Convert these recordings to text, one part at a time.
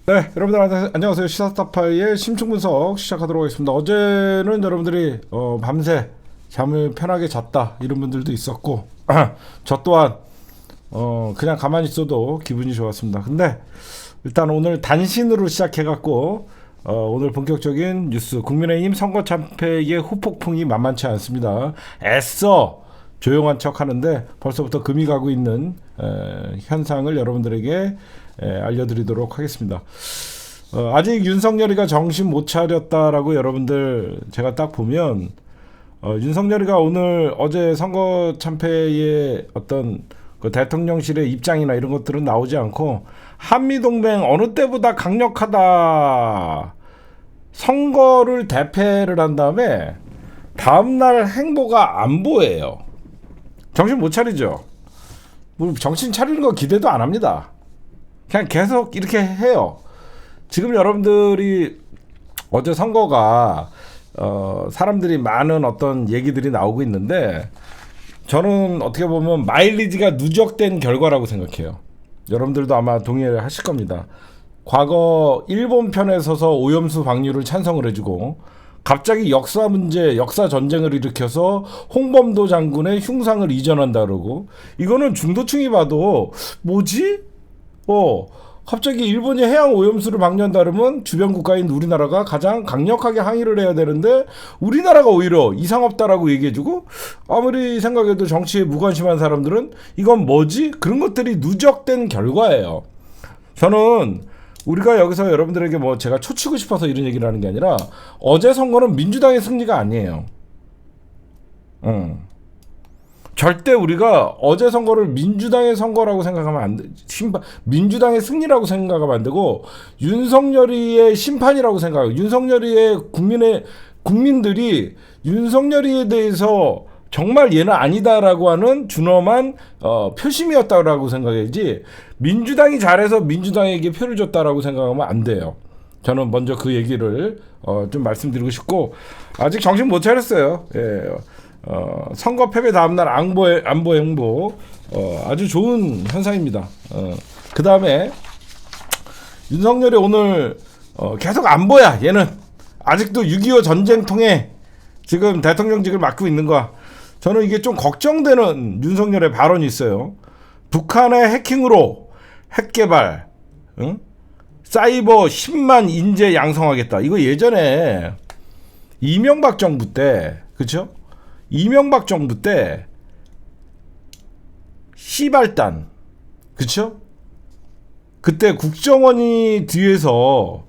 네, 여러분들 안녕하세요. 시사스타파이의 심층분석 시작하도록 하겠습니다. 어제는 여러분들이 밤새 잠을 편하게 잤다 이런 분들도 있었고 저 또한 그냥 가만히 있어도 기분이 좋았습니다. 근데 일단 오늘 단신으로 시작해갖고 오늘 본격적인 뉴스, 국민의힘 선거 참패의 후폭풍이 만만치 않습니다. 애써 조용한 척 하는데 벌써부터 금이 가고 있는 현상을 여러분들에게 알려드리도록 하겠습니다. 아직 윤석열이가 정신 못 차렸다라고 여러분들 제가 딱 보면 윤석열이가 어제 선거 참패의 어떤 그 대통령실의 입장이나 이런 것들은 나오지 않고 한미동맹 어느 때보다 강력하다, 선거를 대패를 한 다음에 다음날 행보가 안 보여요. 정신 못 차리죠. 뭐 정신 차리는 거 기대도 안 합니다. 그냥 계속 이렇게 해요. 지금 여러분들이 어제 선거가 사람들이 많은 어떤 얘기들이 나오고 있는데 저는 어떻게 보면 마일리지가 누적된 결과라고 생각해요. 여러분들도 아마 동의를 하실 겁니다. 과거 일본 편에 서서 오염수 방류를 찬성을 해주고 갑자기 역사 문제, 역사 전쟁을 일으켜서 홍범도 장군의 흉상을 이전한다 그러고, 이거는 중도층이 봐도 뭐지? 갑자기 일본이 해양 오염수를 방류한다 그러면 주변 국가인 우리나라가 가장 강력하게 항의를 해야 되는데 우리나라가 오히려 이상 없다라고 얘기해주고, 아무리 생각해도 정치에 무관심한 사람들은 이건 뭐지? 그런 것들이 누적된 결과예요. 저는 우리가 여기서 여러분들에게 뭐 제가 초치고 싶어서 이런 얘기를 하는 게 아니라 어제 선거는 민주당의 승리가 아니에요. 절대 우리가 어제 선거를 민주당의 선거라고 생각하면 안 돼. 민주당의 승리라고 생각하면 안 되고 윤석열이의 심판이라고 생각하고, 윤석열이의 국민들이 윤석열이에 대해서 정말 얘는 아니다라고 하는 준엄한 표심이었다라고 생각해야지, 민주당이 잘해서 민주당에게 표를 줬다라고 생각하면 안 돼요. 저는 먼저 그 얘기를 좀 말씀드리고 싶고, 아직 정신 못 차렸어요. 예. 선거 패배 다음날 안보 행보 아주 좋은 현상입니다. 그 다음에 윤석열이 오늘 계속 안보야. 얘는 아직도 6.25 전쟁통에 지금 대통령직을 맡고 있는 거야. 저는 이게 좀 걱정되는 윤석열의 발언이 있어요. 북한의 해킹으로 핵개발, 사이버 10만 인재 양성하겠다. 이거 예전에 이명박 정부 때, 그쵸? 이명박 정부 때 시발단, 그쵸? 그때 국정원이 뒤에서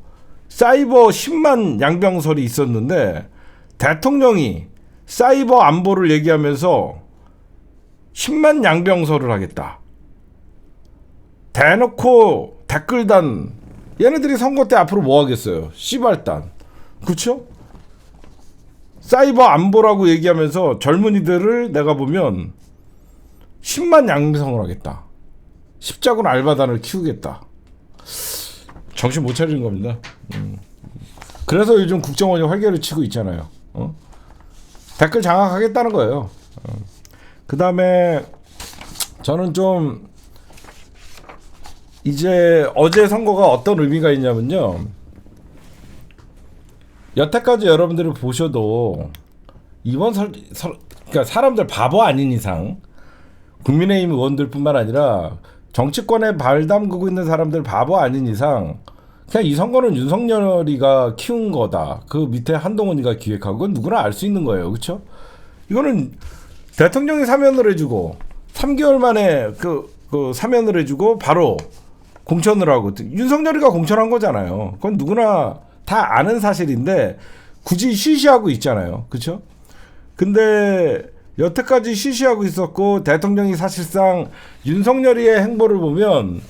사이버 10만 양병설이 있었는데 대통령이 사이버 안보를 얘기하면서 10만 양병설을 하겠다. 대놓고 댓글단, 얘네들이 선거 때 앞으로 뭐 하겠어요? 시발단, 그쵸? 사이버 안보라고 얘기하면서 젊은이들을 내가 보면 10만 양성을 하겠다. 십자군 알바단을 키우겠다. 정신 못 차리는 겁니다. 그래서 요즘 국정원이 활개를 치고 있잖아요. 댓글 장악하겠다는 거예요. 그 다음에 저는 좀 이제 어제 선거가 어떤 의미가 있냐면요, 여태까지 여러분들이 보셔도 이번 그러니까 사람들 바보 아닌 이상, 국민의힘 의원들뿐만 아니라 정치권에 발 담그고 있는 사람들 바보 아닌 이상 그냥 이 선거는 윤석열이가 키운 거다. 그 밑에 한동훈이가 기획하고, 그건 누구나 알 수 있는 거예요. 그렇죠? 이거는 대통령이 사면을 해주고 3개월 만에 그 사면을 해주고 바로 공천을 하고, 윤석열이가 공천한 거잖아요. 그건 누구나 다 아는 사실인데 굳이 쉬쉬하고 있잖아요. 그렇죠? 근데 여태까지 쉬쉬하고 있었고, 대통령이 사실상 윤석열이의 행보를 보면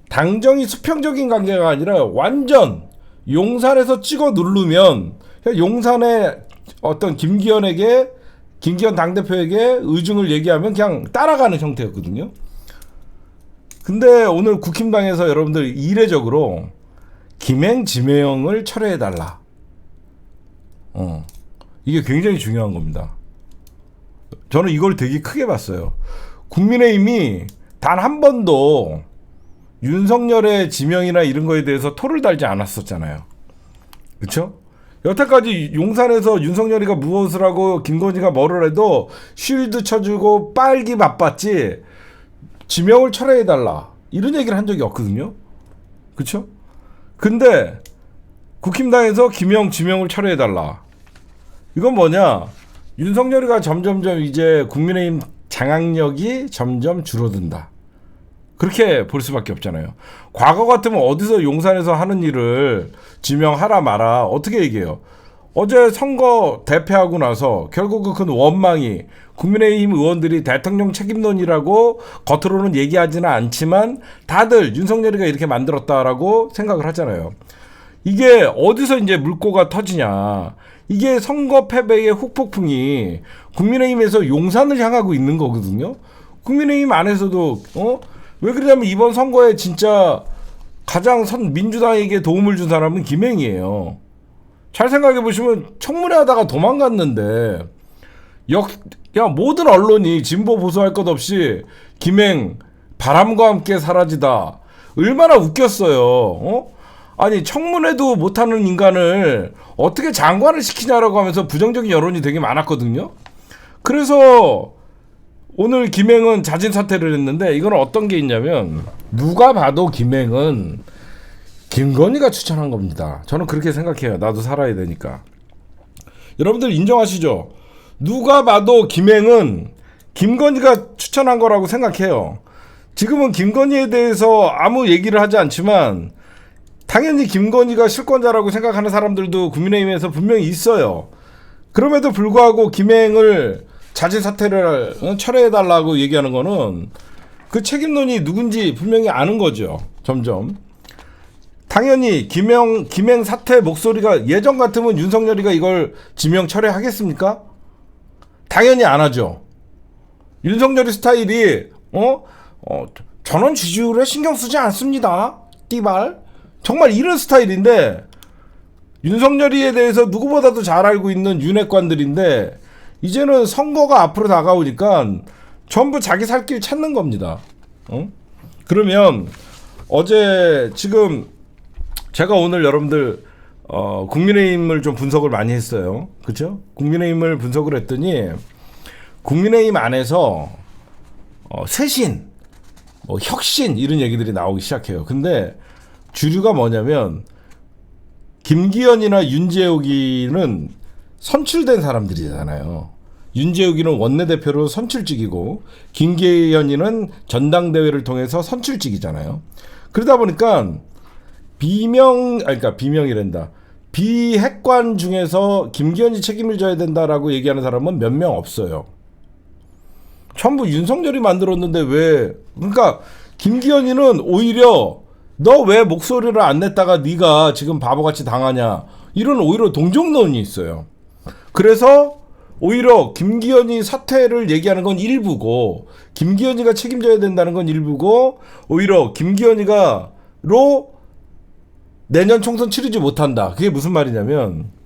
당정이 수평적인 관계가 아니라 완전 용산에서 찍어 누르면 용산의 어떤 김기현 당대표에게 의중을 얘기하면 그냥 따라가는 형태였거든요. 근데 오늘 국힘당에서 여러분들 이례적으로 김행 지명을 철회해달라. 이게 굉장히 중요한 겁니다. 저는 이걸 되게 크게 봤어요. 국민의힘이 단 한 번도 윤석열의 지명이나 이런 거에 대해서 토를 달지 않았었잖아요. 그렇죠? 여태까지 용산에서 윤석열이가 무엇을 하고 김건희가 뭐를 해도 쉴드 쳐주고 빨기 바빴지 지명을 철회해달라 이런 얘기를 한 적이 없거든요. 그렇죠? 근데 국힘당에서 김영 지명을 철회해달라. 이건 뭐냐? 윤석열이가 점점점 이제 국민의힘 장악력이 점점 줄어든다. 그렇게 볼 수밖에 없잖아요. 과거 같으면 어디서 용산에서 하는 일을 지명하라 마라 어떻게 얘기해요? 어제 선거 대패하고 나서 결국 그 원망이 국민의힘 의원들이 대통령 책임론이라고 겉으로는 얘기하지는 않지만 다들 윤석열이가 이렇게 만들었다라고 생각을 하잖아요. 이게 어디서 이제 물꼬가 터지냐. 이게 선거 패배의 후폭풍이 국민의힘에서 용산을 향하고 있는 거거든요. 국민의힘 안에서도 왜 그러냐면 이번 선거에 진짜 가장 민주당에게 도움을 준 사람은 김행이에요. 잘 생각해 보시면 청문회 하다가 도망갔는데 모든 언론이 진보 보수할 것 없이 김행 바람과 함께 사라지다. 얼마나 웃겼어요. 아니 청문회도 못하는 인간을 어떻게 장관을 시키냐라고 하면서 부정적인 여론이 되게 많았거든요. 그래서 오늘 김행은 자진 사퇴를 했는데 이건 어떤 게 있냐면 누가 봐도 김행은 김건희가 추천한 겁니다. 저는 그렇게 생각해요. 나도 살아야 되니까. 여러분들 인정하시죠? 누가 봐도 김행은 김건희가 추천한 거라고 생각해요. 지금은 김건희에 대해서 아무 얘기를 하지 않지만 당연히 김건희가 실권자라고 생각하는 사람들도 국민의힘에서 분명히 있어요. 그럼에도 불구하고 김행을 자진 사퇴를 철회해달라고 얘기하는 거는 그 책임론이 누군지 분명히 아는 거죠. 점점. 당연히 김행 사퇴 목소리가 예전 같으면 윤석열이가 이걸 지명 철회하겠습니까? 당연히 안 하죠. 윤석열이 스타일이 저는 지지율에 신경 쓰지 않습니다. 띠발. 정말 이런 스타일인데 윤석열이에 대해서 누구보다도 잘 알고 있는 윤핵관들인데 이제는 선거가 앞으로 다가오니까 전부 자기 살 길 찾는 겁니다. 그러면 어제 지금 제가 오늘 여러분들 국민의힘을 좀 분석을 많이 했어요. 그렇죠? 국민의힘을 분석을 했더니 국민의힘 안에서 쇄신, 혁신 이런 얘기들이 나오기 시작해요. 근데 주류가 뭐냐면 김기현이나 윤재욱이는 선출된 사람들이잖아요. 윤재욱이는 원내대표로 선출직이고 김기현이는 전당대회를 통해서 선출직이잖아요. 그러다 보니까 비명이란다. 비핵관 중에서 김기현이 책임을 져야 된다라고 얘기하는 사람은 몇 명 없어요. 전부 윤석열이 만들었는데 왜? 그러니까 김기현이는 오히려 너 왜 목소리를 안 냈다가 네가 지금 바보같이 당하냐 이런 오히려 동정론이 있어요. 그래서 오히려 김기현이 사퇴를 얘기하는 건 일부고 김기현이가 책임져야 된다는 건 일부고 오히려 김기현이가로 내년 총선 치르지 못한다. 그게 무슨 말이냐면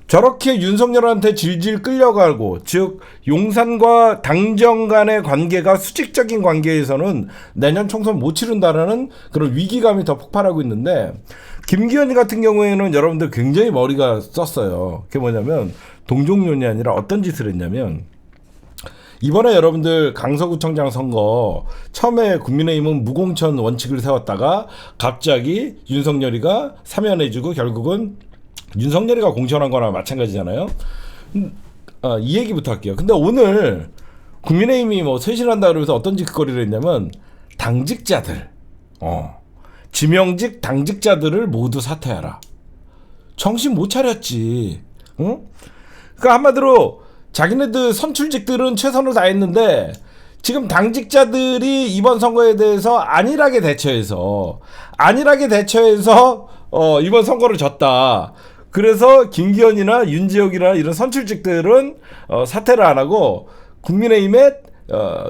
저렇게 윤석열한테 질질 끌려가고 즉 용산과 당정 간의 관계가 수직적인 관계에서는 내년 총선 못 치른다라는 그런 위기감이 더 폭발하고 있는데 김기현이 같은 경우에는 여러분들 굉장히 머리가 썼어요. 그게 뭐냐면 동종론이 아니라 어떤 짓을 했냐면 이번에 여러분들 강서구청장 선거 처음에 국민의힘은 무공천 원칙을 세웠다가 갑자기 윤석열이가 사면해주고 결국은 윤석열이가 공천한 거나 마찬가지잖아요. 이 얘기부터 할게요. 근데 오늘 국민의힘이 쇄신한다 그러면서 어떤 짓거리를 했냐면 당직자들 지명직 당직자들을 모두 사퇴하라. 정신 못 차렸지. 응? 그러니까 한마디로 자기네들 선출직들은 최선을 다했는데 지금 당직자들이 이번 선거에 대해서 안일하게 대처해서 이번 선거를 졌다. 그래서 김기현이나 윤지혁이나 이런 선출직들은 사퇴를 안 하고 국민의힘의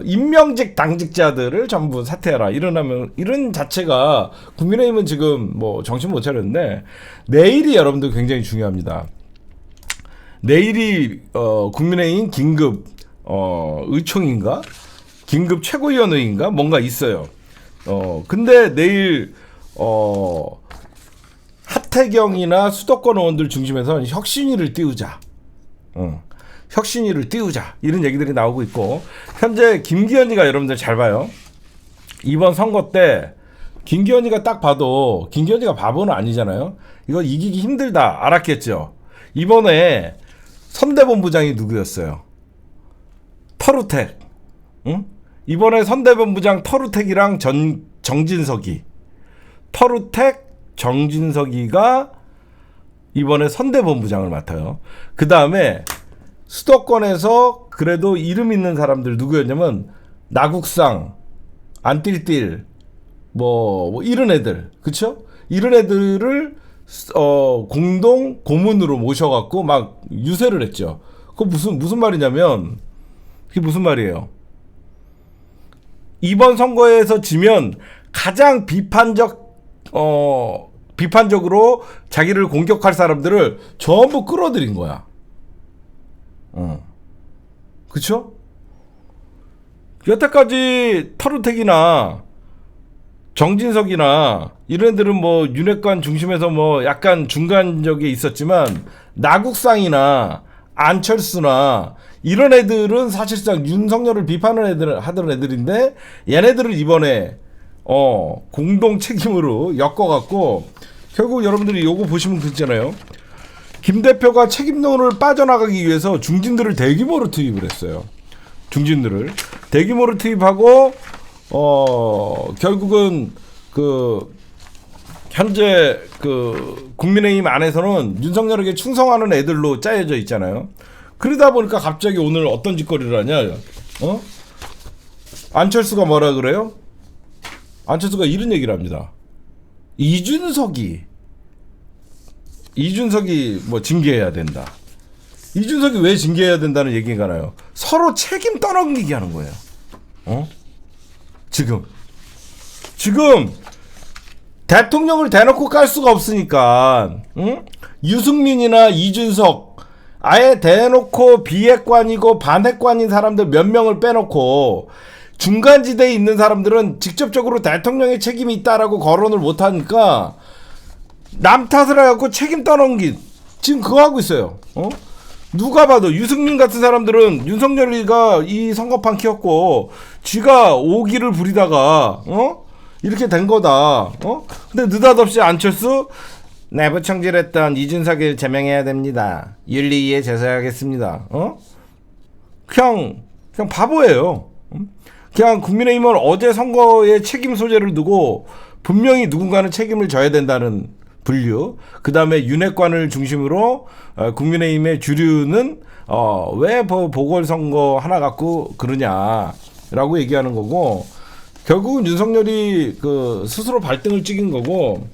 임명직 당직자들을 전부 사퇴하라. 이런 자체가 국민의힘은 지금 정신 못 차렸는데 내일이 여러분들 굉장히 중요합니다. 내일이 국민의힘 긴급 의총인가? 긴급 최고위원회인가? 뭔가 있어요. 근데 내일 하태경이나 수도권 의원들 중심에서 혁신위를 띄우자. 혁신위를 띄우자. 이런 얘기들이 나오고 있고, 현재 김기현이가 여러분들 잘 봐요. 이번 선거 때 김기현이가 딱 봐도, 김기현이가 바보는 아니잖아요. 이거 이기기 힘들다 알았겠죠. 이번에 선대본부장이 누구였어요? 터루택. 응? 이번에 선대본부장 터루택이랑 정진석이, 터루택 정진석이가 이번에 선대본부장을 맡아요. 그 다음에 수도권에서 그래도 이름 있는 사람들 누구였냐면 나국상, 안띨띨, 뭐 이런 애들, 그쵸? 이런 애들을 공동 고문으로 모셔갖고 막 유세를 했죠. 그거 무슨 말이냐면, 그게 무슨 말이에요? 이번 선거에서 지면 가장 비판적으로 자기를 공격할 사람들을 전부 끌어들인 거야. 그쵸? 여태까지 터루택이나 정진석이나 이런 애들은 뭐 윤핵관 중심에서 뭐 약간 중간적에 있었지만, 나국상이나 안철수나 이런 애들은 사실상 윤석열을 비판을 하던 애들인데, 얘네들을 이번에 공동 책임으로 엮어갖고, 결국 여러분들이 요거 보시면 그렇잖아요. 김 대표가 책임론을 빠져나가기 위해서 중진들을 대규모로 투입을 했어요. 중진들을 대규모로 투입하고, 결국은 현재 국민의힘 안에서는 윤석열에게 충성하는 애들로 짜여져 있잖아요. 그러다 보니까 갑자기 오늘 어떤 짓거리를 하냐? 안철수가 뭐라 그래요? 안철수가 이런 얘기를 합니다. 이준석이 뭐 징계해야 된다. 이준석이 왜 징계해야 된다는 얘기가 나요. 서로 책임 떠넘기기 하는 거예요. 지금 대통령을 대놓고 깔 수가 없으니까, 유승민이나 이준석, 아예 대놓고 비핵관이고 반핵관인 사람들 몇 명을 빼놓고 중간지대에 있는 사람들은 직접적으로 대통령의 책임이 있다라고 거론을 못하니까 남 탓을 해갖고 책임 떠넘긴, 지금 그거 하고 있어요. 누가 봐도 유승민 같은 사람들은 윤석열이가 이 선거판 키웠고 쥐가 오기를 부리다가 이렇게 된 거다. 근데 느닷없이 안철수, 내부 청질했던 이준석을 제명해야 됩니다. 윤리위에 제소하겠습니다. 그냥 바보예요. 그냥 국민의힘은 어제 선거에 책임 소재를 두고 분명히 누군가는 책임을 져야 된다는 분류. 그 다음에 윤핵관을 중심으로 국민의힘의 주류는 왜 보궐선거 하나 갖고 그러냐라고 얘기하는 거고, 결국은 윤석열이 스스로 발등을 찍은 거고,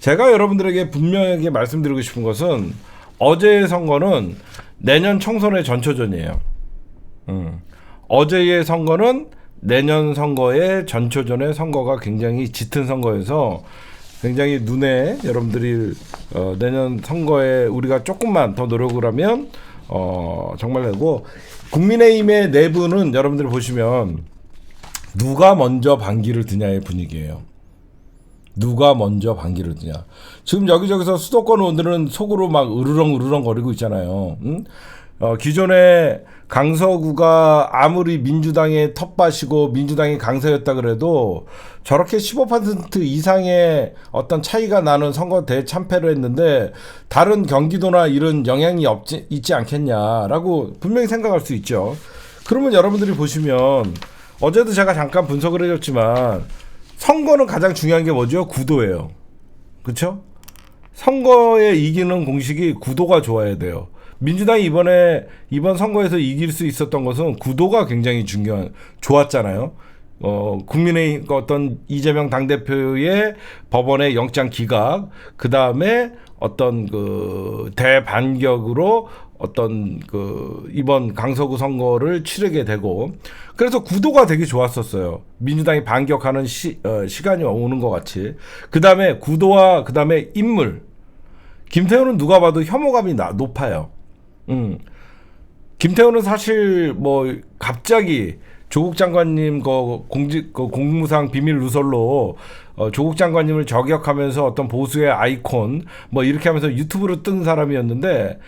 제가 여러분들에게 분명하게 말씀드리고 싶은 것은, 어제의 선거는 내년 총선의 전초전이에요. 어제의 선거는 내년 선거의 전초전의 선거가 굉장히 짙은 선거여서 굉장히 눈에 여러분들이 내년 선거에 우리가 조금만 더 노력을 하면 정말 되고, 국민의힘의 내부는 여러분들 보시면 누가 먼저 반기를 드냐의 분위기예요. 누가 먼저 반기를 드냐. 지금 여기저기서 수도권 의원들은 속으로 막 으르렁 거리고 있잖아요. 기존에 강서구가 아무리 민주당의 텃밭이고 민주당이 강세였다 그래도 저렇게 15% 이상의 어떤 차이가 나는 선거 대참패를 했는데 다른 경기도나 이런 영향이 있지 않겠냐라고 분명히 생각할 수 있죠. 그러면 여러분들이 보시면, 어제도 제가 잠깐 분석을 해줬지만, 선거는 가장 중요한 게 뭐죠? 구도예요. 그렇죠? 선거에 이기는 공식이 구도가 좋아야 돼요. 민주당이 이번 선거에서 이길 수 있었던 것은 구도가 굉장히 좋았잖아요. 국민의 어떤 이재명 당대표의 법원의 영장 기각, 그 다음에 어떤 대반격으로 어떤 이번 강서구 선거를 치르게 되고, 그래서 구도가 되게 좋았었어요. 민주당이 반격하는 시간이 오는 것 같이. 그 다음에 구도와 그 다음에 인물. 김태훈은 누가 봐도 혐오감이 높아요. 김태훈은 사실 뭐 갑자기 조국 장관님 공무상 비밀 누설로 조국 장관님을 저격하면서 어떤 보수의 아이콘 뭐 이렇게 하면서 유튜브로 뜬 사람이었는데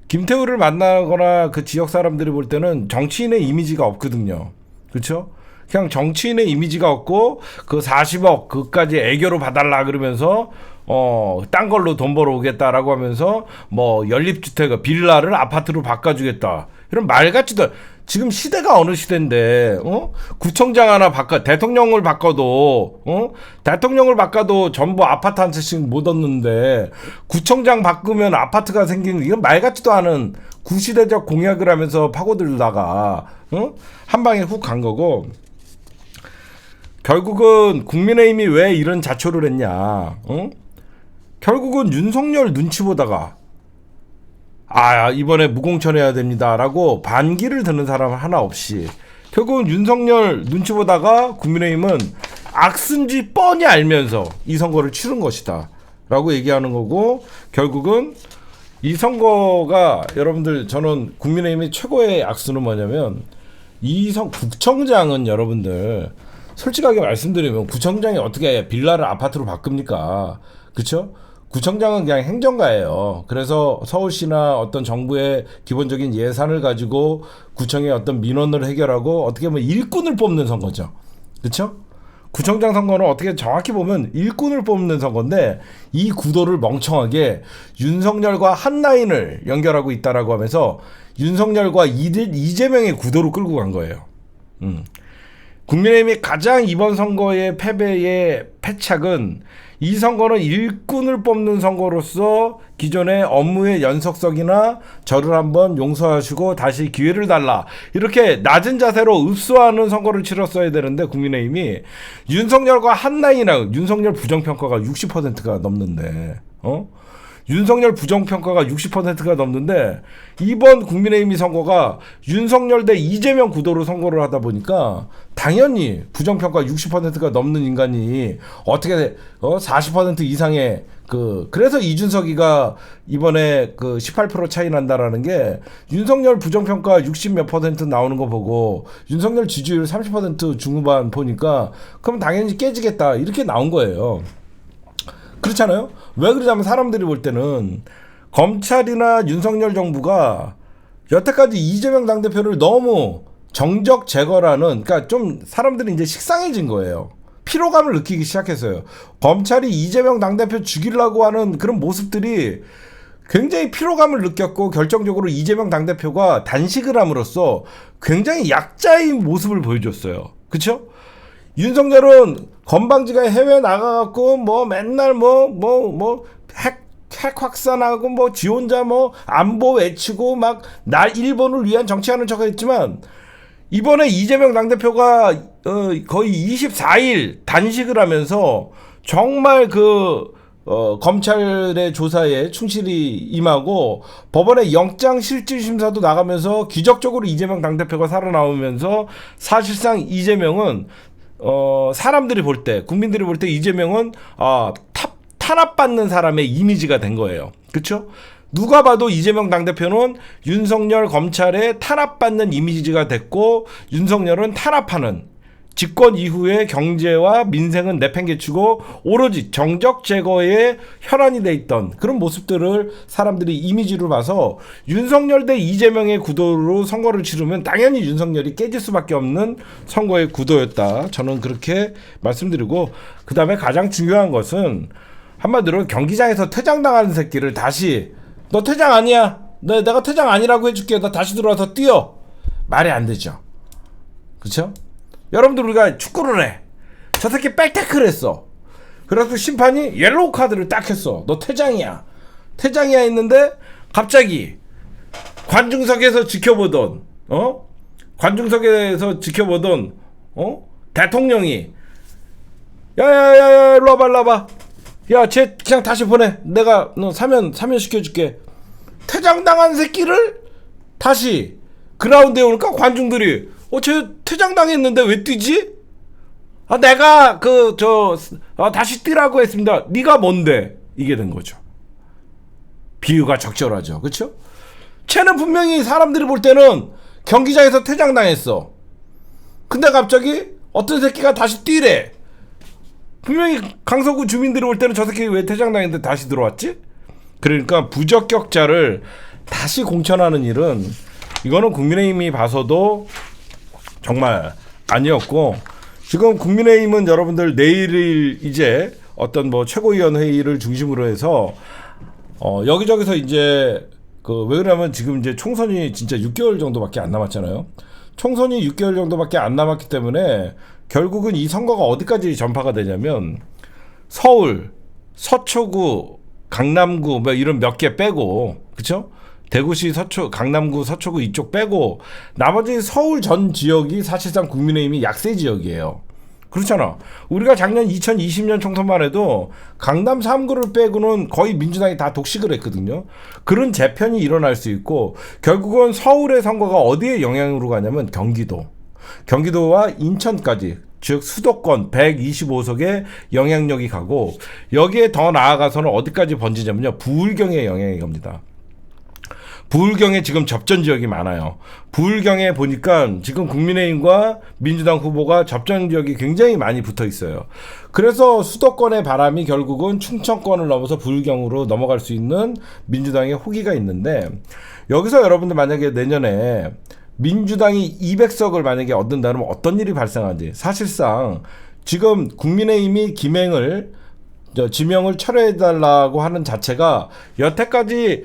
김태우를 만나거나 그 지역 사람들이 볼 때는 정치인의 이미지가 없거든요. 그렇죠? 그냥 정치인의 이미지가 없고 그 40억 그까지 애교로 봐달라 그러면서 딴 걸로 돈 벌어오겠다라고 하면서 뭐 연립주택 빌라를 아파트로 바꿔주겠다 이런 말 같지도. 지금 시대가 어느 시대인데 구청장 하나 대통령을 바꿔도 전부 아파트 한 채씩 못 얻는데 구청장 바꾸면 아파트가 생기는 이건 말 같지도 않은 구시대적 공약을 하면서 파고들다가 한 방에 훅 간 거고. 결국은 국민의힘이 왜 이런 자초를 했냐? 결국은 윤석열 눈치 보다가 이번에 무공천해야 됩니다라고 반기를 드는 사람 하나 없이 결국은 윤석열 눈치 보다가 국민의힘은 악순지 뻔히 알면서 이 선거를 치른 것이다 라고 얘기하는 거고, 결국은 이 선거가 여러분들, 저는 국민의힘의 최고의 악수는 뭐냐면 구청장은 여러분들 솔직하게 말씀드리면 구청장이 어떻게 빌라를 아파트로 바꿉니까? 그렇죠? 구청장은 그냥 행정가예요. 그래서 서울시나 어떤 정부의 기본적인 예산을 가지고 구청의 어떤 민원을 해결하고 어떻게 보면 일꾼을 뽑는 선거죠. 그렇죠? 구청장 선거는 어떻게 정확히 보면 일꾼을 뽑는 선거인데 이 구도를 멍청하게 윤석열과 한 라인을 연결하고 있다라고 하면서 윤석열과 이재명의 구도로 끌고 간 거예요. 국민의힘이 가장 이번 선거의 패배의 패착은 이 선거는 일꾼을 뽑는 선거로서 기존의 업무의 연속성이나 저를 한번 용서하시고 다시 기회를 달라 이렇게 낮은 자세로 읍소하는 선거를 치렀어야 되는데 국민의힘이 윤석열과 한 라인하고 윤석열 부정평가가 60%가 넘는데 윤석열 부정평가가 60%가 넘는데 이번 국민의힘이 선거가 윤석열 대 이재명 구도로 선거를 하다 보니까 당연히 부정평가 60%가 넘는 인간이 어떻게 40% 이상의 그래서 이준석이가 이번에 18% 차이 난다라는 게 윤석열 부정평가 60몇 % 나오는 거 보고 윤석열 지지율 30% 중후반 보니까 그럼 당연히 깨지겠다 이렇게 나온 거예요. 그렇잖아요. 왜 그러냐면 사람들이 볼 때는 검찰이나 윤석열 정부가 여태까지 이재명 당대표를 너무 정적 제거라는, 그러니까 좀 사람들이 이제 식상해진 거예요. 피로감을 느끼기 시작했어요. 검찰이 이재명 당대표 죽이려고 하는 그런 모습들이 굉장히 피로감을 느꼈고 결정적으로 이재명 당대표가 단식을 함으로써 굉장히 약자의 모습을 보여줬어요. 그렇죠? 윤석열은 건방지가 해외 나가갖고 맨날 핵 확산하고 지 혼자 안보 외치고 막 일본을 위한 정치하는 척했지만 이번에 이재명 당대표가 거의 24일 단식을 하면서 정말 검찰의 조사에 충실히 임하고 법원의 영장실질심사도 나가면서 기적적으로 이재명 당대표가 살아나오면서 사실상 이재명은 사람들이 볼 때, 국민들이 볼 때 이재명은 탄압받는 사람의 이미지가 된 거예요. 그렇죠? 누가 봐도 이재명 당대표는 윤석열 검찰에 탄압받는 이미지가 됐고 윤석열은 탄압하는, 집권 이후에 경제와 민생은 내팽개치고 오로지 정적 제거에 혈안이 돼 있던 그런 모습들을 사람들이 이미지로 봐서 윤석열 대 이재명의 구도로 선거를 치르면 당연히 윤석열이 깨질 수밖에 없는 선거의 구도였다. 저는 그렇게 말씀드리고, 그 다음에 가장 중요한 것은 한마디로 경기장에서 퇴장당하는 새끼를 다시 너 퇴장 아니야, 내가 퇴장 아니라고 해줄게, 너 다시 들어와서 뛰어, 말이 안 되죠. 그렇죠? 여러분들 우리가 축구를 해. 저 새끼 백태클 했어. 그래서 심판이 옐로우 카드를 딱 했어. 너 퇴장이야. 퇴장이야 했는데 갑자기 관중석에서 지켜보던 대통령이 야야야야 일로 와봐. 야, 쟤 그냥 다시 보내. 내가 너 사면 시켜줄게. 퇴장당한 새끼를 다시 그라운드에 오니까 관중들이 쟤 퇴장당했는데 왜 뛰지? 내가 다시 뛰라고 했습니다. 네가 뭔데? 이게 된 거죠. 비유가 적절하죠. 그렇죠? 쟤는 분명히 사람들이 볼 때는 경기장에서 퇴장당했어. 근데 갑자기 어떤 새끼가 다시 뛰래. 분명히 강서구 주민들이 올 때는 저 새끼 왜 퇴장당했는데 다시 들어왔지? 그러니까 부적격자를 다시 공천하는 일은 이거는 국민의힘이 봐서도 정말 아니었고, 지금 국민의힘은 여러분들 내일 이제 어떤 뭐 최고위원 회의를 중심으로 해서 여기저기서 이제 왜 그러냐면 지금 이제 총선이 진짜 6개월 정도밖에 안 남았잖아요. 총선이 6개월 정도밖에 안 남았기 때문에 결국은 이 선거가 어디까지 전파가 되냐면 서울, 서초구, 강남구 뭐 이런 몇 개 빼고, 그렇죠? 대구시 강남구, 서초구 이쪽 빼고 나머지 서울 전 지역이 사실상 국민의힘이 약세 지역이에요. 그렇잖아. 우리가 작년 2020년 총선만 해도 강남 3구를 빼고는 거의 민주당이 다 독식을 했거든요. 그런 재편이 일어날 수 있고, 결국은 서울의 선거가 어디에 영향으로 가냐면 경기도와 인천까지, 즉 수도권 125석의 영향력이 가고, 여기에 더 나아가서는 어디까지 번지냐면요, 부울경에 영향이 갑니다. 부울경에 지금 접전 지역이 많아요. 부울경에 보니까 지금 국민의힘과 민주당 후보가 접전 지역이 굉장히 많이 붙어 있어요. 그래서 수도권의 바람이 결국은 충청권을 넘어서 부울경으로 넘어갈 수 있는 민주당의 호기가 있는데, 여기서 여러분들 만약에 내년에 민주당이 200석을 만약에 얻는다면 어떤 일이 발생하지? 사실상 지금 국민의힘이 지명을 철회해달라고 하는 자체가 여태까지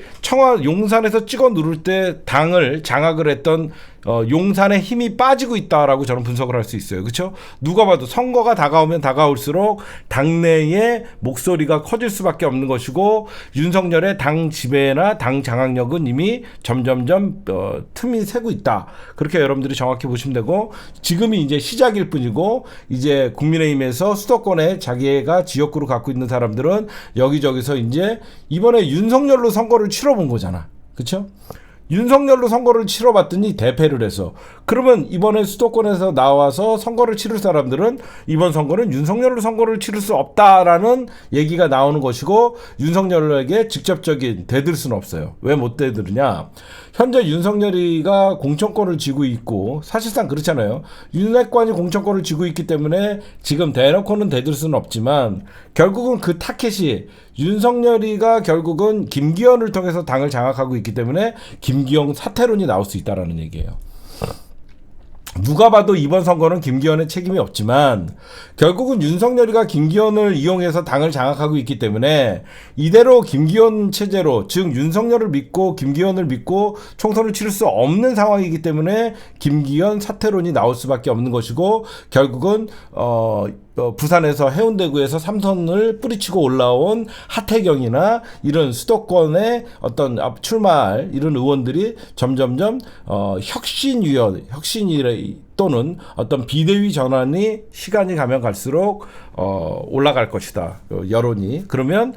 용산에서 찍어 누를 때 당을 장악을 했던 용산의 힘이 빠지고 있다라고 저는 분석을 할 수 있어요. 그렇죠? 누가 봐도 선거가 다가오면 다가올수록 당내의 목소리가 커질 수밖에 없는 것이고, 윤석열의 당 지배나 당 장악력은 이미 점점점 틈이 새고 있다. 그렇게 여러분들이 정확히 보시면 되고, 지금이 이제 시작일 뿐이고, 이제 국민의힘에서 수도권에 자기가 지역구를 갖고 있는 사람들은 여기저기서 이제 이번에 윤석열로 선거를 치러본 거잖아. 그렇죠? 윤석열로 선거를 치러봤더니 대패를 해서, 그러면 이번에 수도권에서 나와서 선거를 치를 사람들은 이번 선거는 윤석열로 선거를 치를 수 없다라는 얘기가 나오는 것이고, 윤석열에게 직접적인 대들 수는 없어요. 왜 못 대들으냐? 현재 윤석열이가 공천권을 쥐고 있고, 사실상 그렇잖아요. 윤핵관이 공천권을 쥐고 있기 때문에 지금 대놓고는 대들 수는 없지만, 결국은 그 타켓이 윤석열이가 결국은 김기현을 통해서 당을 장악하고 있기 때문에 김기현 사퇴론이 나올 수 있다라는 얘기예요. 누가 봐도 이번 선거는 김기현의 책임이 없지만, 결국은 윤석열이가 김기현을 이용해서 당을 장악하고 있기 때문에 이대로 김기현 체제로, 즉 윤석열을 믿고 김기현을 믿고 총선을 치를 수 없는 상황이기 때문에 김기현 사퇴론이 나올 수밖에 없는 것이고, 결국은 부산에서 해운대구에서 삼선을 뿌리치고 올라온 하태경이나 이런 수도권의 어떤 출마할 이런 의원들이 점점점 혁신위원 또는 어떤 비대위 전환이 시간이 가면 갈수록 올라갈 것이다, 여론이. 그러면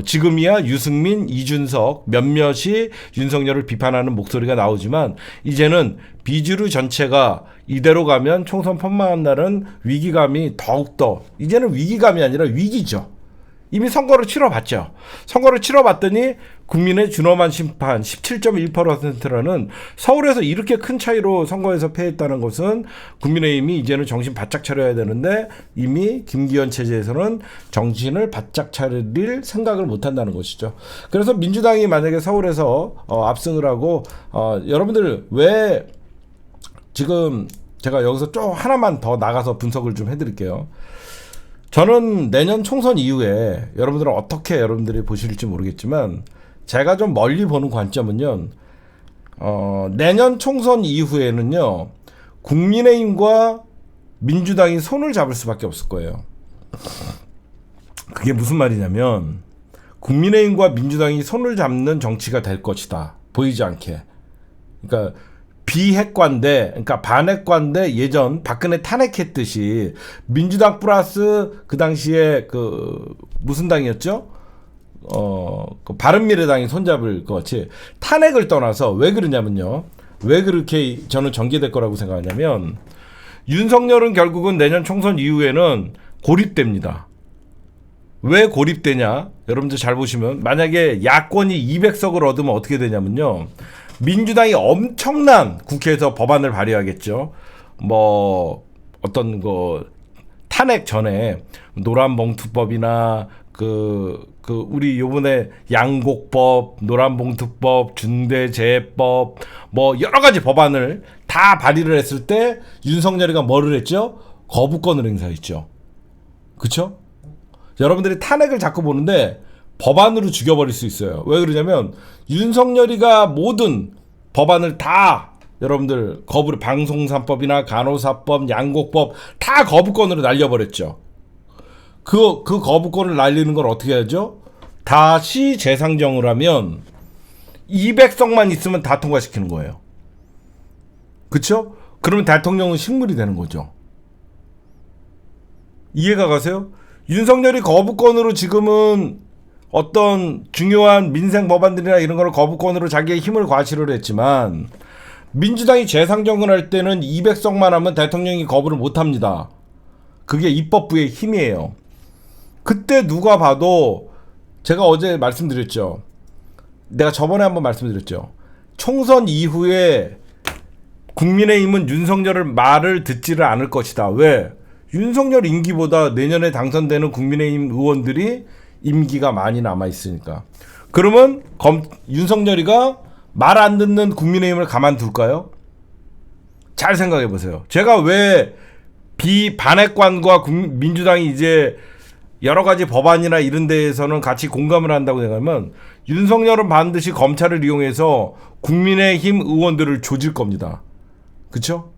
지금이야 유승민, 이준석 몇몇이 윤석열을 비판하는 목소리가 나오지만, 이제는 비주류 전체가 이대로 가면 총선 폰망한 날은 위기감이 더욱더, 이제는 위기감이 아니라 위기죠. 이미 선거를 치러봤죠. 선거를 치러봤더니 국민의 준엄한 심판 17.1%라는, 서울에서 이렇게 큰 차이로 선거에서 패했다는 것은 국민의힘이 이제는 정신 바짝 차려야 되는데, 이미 김기현 체제에서는 정신을 바짝 차릴 생각을 못한다는 것이죠. 그래서 민주당이 만약에 서울에서 압승을 하고, 여러분들 왜 지금 제가 여기서 좀 하나만 더 나가서 분석을 좀 해드릴게요. 저는 내년 총선 이후에 여러분들은 어떻게 여러분들이 보실지 모르겠지만, 제가 좀 멀리 보는 관점은요, 내년 총선 이후에는요, 국민의힘과 민주당이 손을 잡을 수밖에 없을 거예요. 그게 무슨 말이냐면, 국민의힘과 민주당이 손을 잡는 정치가 될 것이다, 보이지 않게. 그러니까 비핵관대, 그러니까 반핵관대, 예전 박근혜 탄핵했듯이 민주당 플러스 그 당시에 무슨 당이었죠? 그 바른미래당이 손잡을 것 같이 탄핵을 떠나서, 왜 그러냐면요, 왜 그렇게 저는 전개될 거라고 생각하냐면, 윤석열은 결국은 내년 총선 이후에는 고립됩니다. 왜 고립되냐? 여러분들 잘 보시면, 만약에 야권이 200석을 얻으면 어떻게 되냐면요, 민주당이 엄청난 국회에서 법안을 발의하겠죠. 뭐 어떤 거 탄핵 전에 노란봉투법이나 우리 요번에 양곡법, 노란봉투법, 중대재해법 뭐 여러 가지 법안을 다 발의를 했을 때 윤석열이가 뭐를 했죠? 거부권을 행사했죠. 그쵸? 여러분들이 탄핵을 자꾸 보는데 법안으로 죽여버릴 수 있어요. 왜 그러냐면 윤석열이가 모든 법안을 다 여러분들 방송사법이나 간호사법, 양곡법 다 거부권으로 날려버렸죠. 그 거부권을 날리는 걸 어떻게 하죠? 다시 재상정을 하면 200석만 있으면 다 통과시키는 거예요. 그쵸? 그러면 대통령은 식물이 되는 거죠. 이해가 가세요? 윤석열이 거부권으로 지금은 어떤 중요한 민생 법안들이나 이런 거를 거부권으로 자기의 힘을 과시를 했지만 민주당이 재상정을 할 때는 200석만 하면 대통령이 거부를 못합니다. 그게 입법부의 힘이에요. 그때 누가 봐도 제가 어제 말씀드렸죠. 내가 저번에 한번 말씀드렸죠. 총선 이후에 국민의힘은 윤석열을 말을 듣지를 않을 것이다. 왜? 윤석열 임기보다 내년에 당선되는 국민의힘 의원들이 임기가 많이 남아있으니까. 그러면 윤석열이가 말 안 듣는 국민의힘을 가만둘까요? 잘 생각해보세요. 제가 왜 비반핵관과 민주당이 이제 여러 가지 법안이나 이런 데에서는 같이 공감을 한다고 생각하면 윤석열은 반드시 검찰을 이용해서 국민의힘 의원들을 조질 겁니다. 그쵸?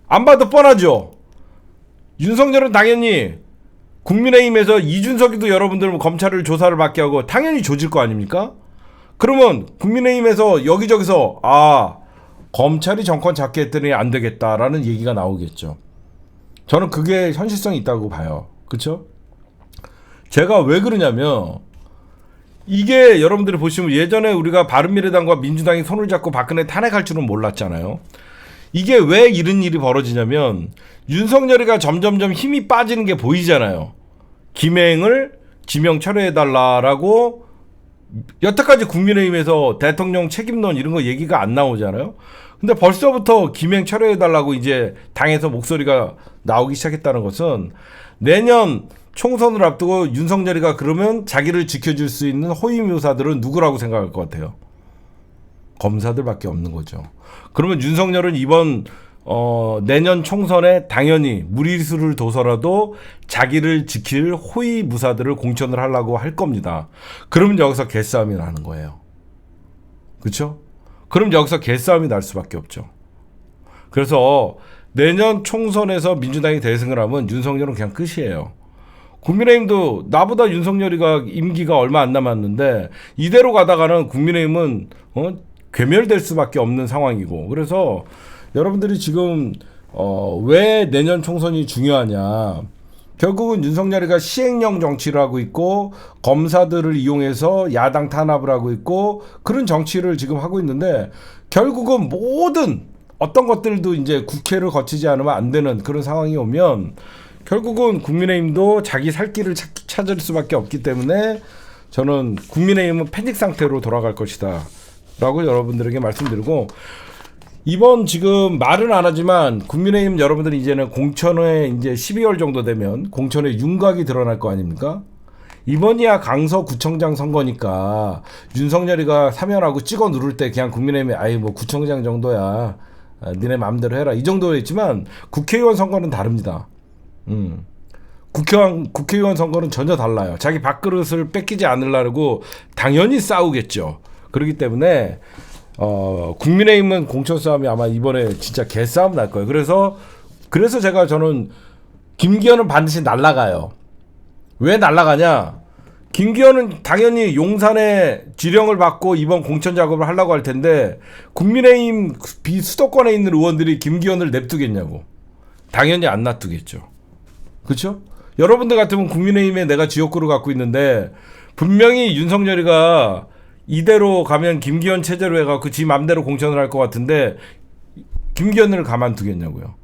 안 봐도 뻔하죠? 윤석열은 당연히 국민의힘에서 이준석이도 여러분들 검찰을 조사를 받게 하고 당연히 조질 거 아닙니까? 그러면 국민의힘에서 여기저기서 검찰이 정권 잡게 했더니 안 되겠다라는 얘기가 나오겠죠. 저는 그게 현실성이 있다고 봐요. 그쵸? 제가 왜 그러냐면 이게 여러분들이 보시면 예전에 우리가 바른미래당과 민주당이 손을 잡고 박근혜 탄핵할 줄은 몰랐잖아요. 이게 왜 이런 일이 벌어지냐면 윤석열이가 점점점 힘이 빠지는 게 보이잖아요. 김행을 지명 철회해달라라고 여태까지 국민의힘에서 대통령 책임론 이런 거 얘기가 안 나오잖아요. 근데 벌써부터 김행 철회해달라고 이제 당에서 목소리가 나오기 시작했다는 것은 내년 총선을 앞두고 윤석열이가 그러면 자기를 지켜줄 수 있는 호위무사들은 누구라고 생각할 것 같아요? 검사들밖에 없는 거죠. 그러면 윤석열은 이번 내년 총선에 당연히 무리수를 둬서라도 자기를 지킬 호위무사들을 공천을 하려고 할 겁니다. 그러면 여기서 개싸움이 나는 거예요. 그렇죠? 그럼 여기서 개싸움이 날 수밖에 없죠. 그래서 내년 총선에서 민주당이 대승을 하면 윤석열은 그냥 끝이에요. 국민의힘도 나보다 윤석열이가 임기가 얼마 안 남았는데 이대로 가다가는 국민의힘은 괴멸될 수밖에 없는 상황이고, 그래서 여러분들이 지금 왜 내년 총선이 중요하냐, 결국은 윤석열이가 시행령 정치를 하고 있고 검사들을 이용해서 야당 탄압을 하고 있고 그런 정치를 지금 하고 있는데 결국은 모든 어떤 것들도 이제 국회를 거치지 않으면 안 되는 그런 상황이 오면 결국은 국민의힘도 자기 살 길을 찾을 수밖에 없기 때문에 저는 국민의힘은 패닉 상태로 돌아갈 것이다 라고 여러분들에게 말씀드리고, 이번 지금 말은 안 하지만 국민의힘 여러분들이 이제는 공천에 이제 12월 정도 되면 공천에 윤곽이 드러날 거 아닙니까? 이번이야 강서구청장 선거니까 윤석열이가 사면하고 찍어 누를 때 그냥 국민의힘이 아이 뭐 구청장 정도야 니네 마음대로 해라 이 정도였지만 국회의원 선거는 다릅니다. 국회의원 선거는 전혀 달라요. 자기 밥그릇을 뺏기지 않으려고 당연히 싸우겠죠. 그렇기 때문에 국민의힘은 공천 싸움이 아마 이번에 진짜 개싸움 날 거예요. 그래서 저는 김기현은 반드시 날아가요. 왜 날아가냐? 김기현은 당연히 용산에 지령을 받고 이번 공천 작업을 하려고 할 텐데 국민의힘 비수도권에 있는 의원들이 김기현을 냅두겠냐고. 당연히 안 놔두겠죠. 그렇죠? 여러분들 같으면 국민의힘에 내가 지역구를 갖고 있는데 분명히 윤석열이가 이대로 가면 김기현 체제로 해갖고 지 맘대로 공천을 할 것 같은데 김기현을 가만두겠냐고요.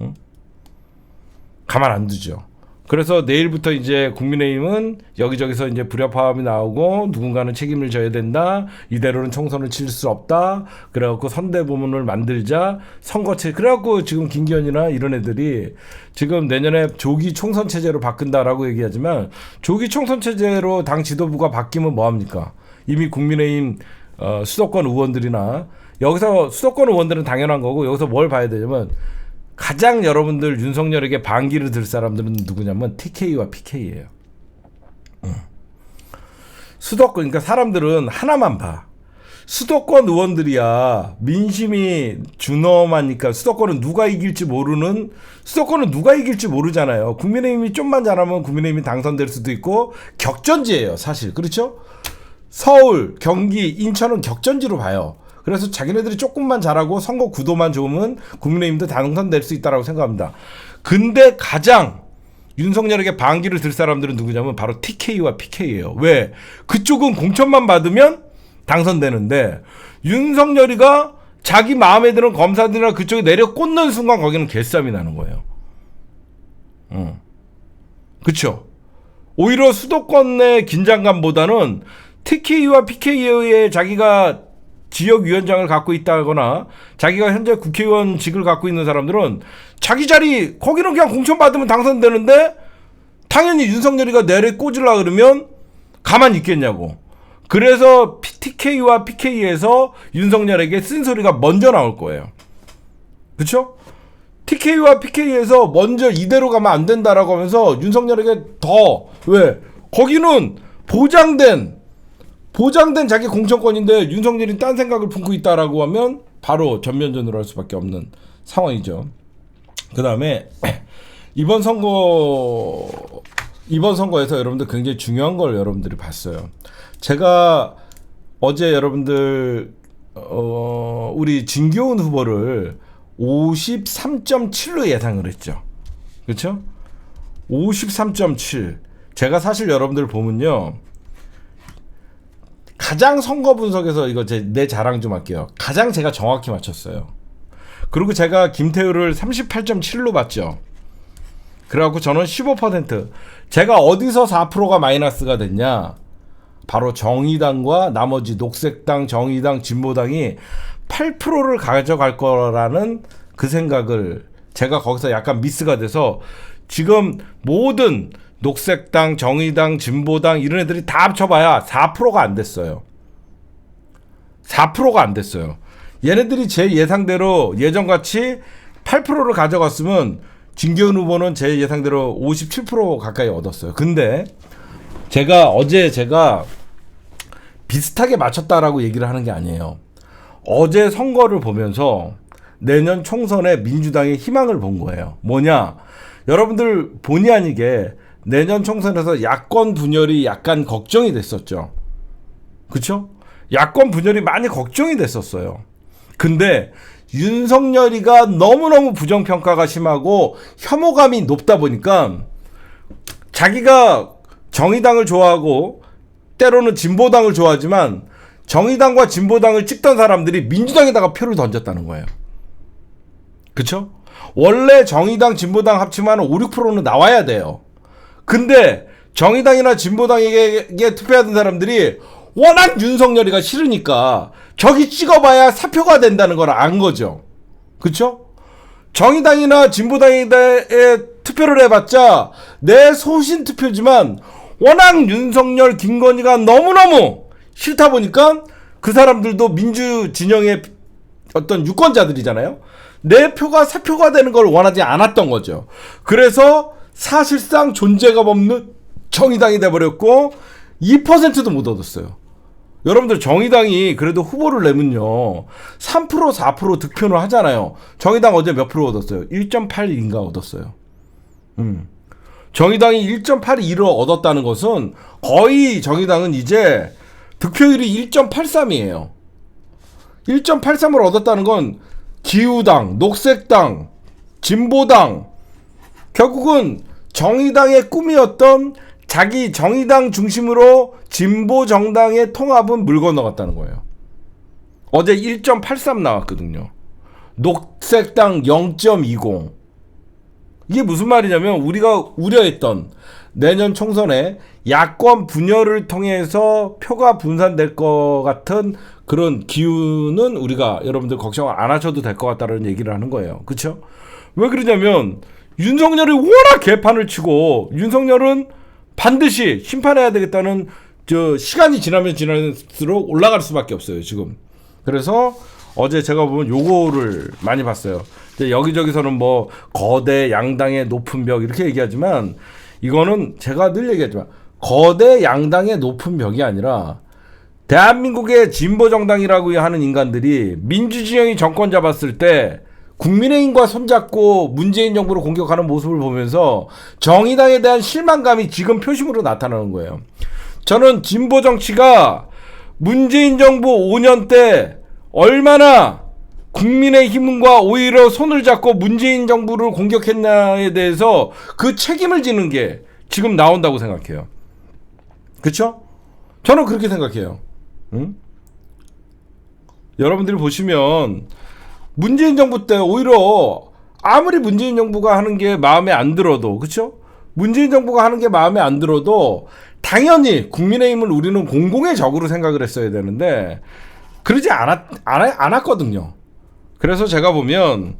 응? 가만 안 두죠. 그래서 내일부터 이제 국민의힘은 여기저기서 이제 불협화음이 나오고 누군가는 책임을 져야 된다. 이대로는 총선을 칠 수 없다. 그래갖고 선대부문을 만들자. 선거체. 그래갖고 지금 김기현이나 이런 애들이 지금 내년에 조기 총선 체제로 바꾼다라고 얘기하지만 조기 총선 체제로 당 지도부가 바뀌면 뭐합니까? 이미 국민의힘 수도권 의원들이나 여기서 수도권 의원들은 당연한 거고 여기서 뭘 봐야 되냐면 가장 여러분들 윤석열에게 반기를 들 사람들은 누구냐면 TK와 PK예요. 수도권 그러니까 사람들은 하나만 봐. 수도권 의원들이야 민심이 준엄하니까 수도권은 누가 이길지 모르잖아요. 국민의힘이 좀만 잘하면 국민의힘이 당선될 수도 있고 격전지예요, 사실. 그렇죠? 서울, 경기, 인천은 격전지로 봐요. 그래서 자기네들이 조금만 잘하고 선거 구도만 좋으면 국민의힘도 당선될 수 있다고 생각합니다. 근데 가장 윤석열에게 반기를 들 사람들은 누구냐면 바로 TK와 PK예요. 왜? 그쪽은 공천만 받으면 당선되는데 윤석열이가 자기 마음에 드는 검사들이나 그쪽에 내려 꽂는 순간 거기는 개싸움이 나는 거예요. 그쵸? 오히려 수도권 내 긴장감보다는 TK와 PK의 자기가 지역위원장을 갖고 있다거나 자기가 현재 국회의원직을 갖고 있는 사람들은 자기 자리 거기는 그냥 공천 받으면 당선되는데 당연히 윤석열이가 내래 꽂으려고 그러면 가만히 있겠냐고. 그래서 TK와 PK에서 윤석열에게 쓴소리가 먼저 나올 거예요. 그렇죠? TK와 PK에서 먼저 이대로 가면 안 된다라고 하면서 윤석열에게 더 왜? 거기는 보장된 자기 공천권인데 윤석열이 딴 생각을 품고 있다라고 하면 바로 전면전으로 할 수밖에 없는 상황이죠. 그 다음에 이번 선거에서 여러분들 굉장히 중요한 걸 여러분들이 봤어요. 제가 어제 여러분들 우리 진교훈 후보를 53.7로 예상을 했죠. 그렇죠? 53.7. 제가 사실 여러분들 보면요. 가장 선거 분석에서 이거 내 자랑 좀 할게요. 가장 제가 정확히 맞췄어요. 그리고 제가 김태우를 38.7로 봤죠. 그래갖고 저는 15%. 제가 어디서 4%가 마이너스가 됐냐? 바로 정의당과 나머지 녹색당, 정의당, 진보당이 8%를 가져갈 거라는 그 생각을 제가 거기서 약간 미스가 돼서 지금 모든 녹색당, 정의당, 진보당 이런 애들이 다 합쳐봐야 4%가 안 됐어요. 4%가 안 됐어요. 얘네들이 제 예상대로 예전같이 8%를 가져갔으면 진교훈 후보는 제 예상대로 57% 가까이 얻었어요. 근데 어제 제가 비슷하게 맞췄다라고 얘기를 하는 게 아니에요. 어제 선거를 보면서 내년 총선에 민주당의 희망을 본 거예요. 뭐냐? 여러분들 본의 아니게 내년 총선에서 야권 분열이 약간 걱정이 됐었죠. 그쵸? 야권 분열이 많이 걱정이 됐었어요. 근데 윤석열이가 너무너무 부정평가가 심하고 혐오감이 높다 보니까 자기가 정의당을 좋아하고 때로는 진보당을 좋아하지만 정의당과 진보당을 찍던 사람들이 민주당에다가 표를 던졌다는 거예요. 그쵸? 원래 정의당, 진보당 합치면 5, 6%는 나와야 돼요. 근데 정의당이나 진보당에게 투표하던 사람들이 워낙 윤석열이가 싫으니까 저기 찍어봐야 사표가 된다는 걸 안 거죠. 그쵸? 정의당이나 진보당에 투표를 해봤자 내 소신 투표지만 워낙 윤석열, 김건희가 너무너무 싫다 보니까 그 사람들도 민주 진영의 어떤 유권자들이잖아요. 내 표가 사표가 되는 걸 원하지 않았던 거죠. 그래서 사실상 존재감 없는 정의당이 돼버렸고 2%도 못 얻었어요. 여러분들 정의당이 그래도 후보를 내면요 3% 4% 득표를 하잖아요. 정의당 어제 몇 프로 얻었어요? 1.82인가 얻었어요. 정의당이 1.82를 얻었다는 것은 거의 정의당은 이제 득표율이 1.83이에요. 1.83을 얻었다는 건 기우당, 녹색당, 진보당 결국은 정의당의 꿈이었던 자기 정의당 중심으로 진보 정당의 통합은 물 건너갔다는 거예요. 어제 1.83 나왔거든요. 녹색당 0.20. 이게 무슨 말이냐면 우리가 우려했던 내년 총선에 야권 분열을 통해서 표가 분산될 것 같은 그런 기운은 우리가 여러분들 걱정 안 하셔도 될 것 같다는 얘기를 하는 거예요. 그렇죠? 왜 그러냐면 윤석열이 워낙 개판을 치고 윤석열은 반드시 심판해야 되겠다는 시간이 지나면 지날수록 올라갈 수밖에 없어요, 지금. 그래서 어제 제가 보면 요거를 많이 봤어요. 여기저기서는 뭐 거대 양당의 높은 벽 이렇게 얘기하지만 이거는 제가 늘 얘기하지만 거대 양당의 높은 벽이 아니라 대한민국의 진보정당이라고 하는 인간들이 민주진영이 정권 잡았을 때 국민의힘과 손잡고 문재인 정부를 공격하는 모습을 보면서 정의당에 대한 실망감이 지금 표심으로 나타나는 거예요. 저는 진보 정치가 문재인 정부 5년 때 얼마나 국민의힘과 오히려 손을 잡고 문재인 정부를 공격했냐에 대해서 그 책임을 지는 게 지금 나온다고 생각해요. 그렇죠? 저는 그렇게 생각해요. 응? 여러분들이 보시면 문재인 정부 때 오히려 아무리 문재인 정부가 하는 게 마음에 안 들어도, 그렇죠? 문재인 정부가 하는 게 마음에 안 들어도 당연히 국민의힘을 우리는 공공의 적으로 생각을 했어야 되는데 그러지 않았거든요. 그래서 제가 보면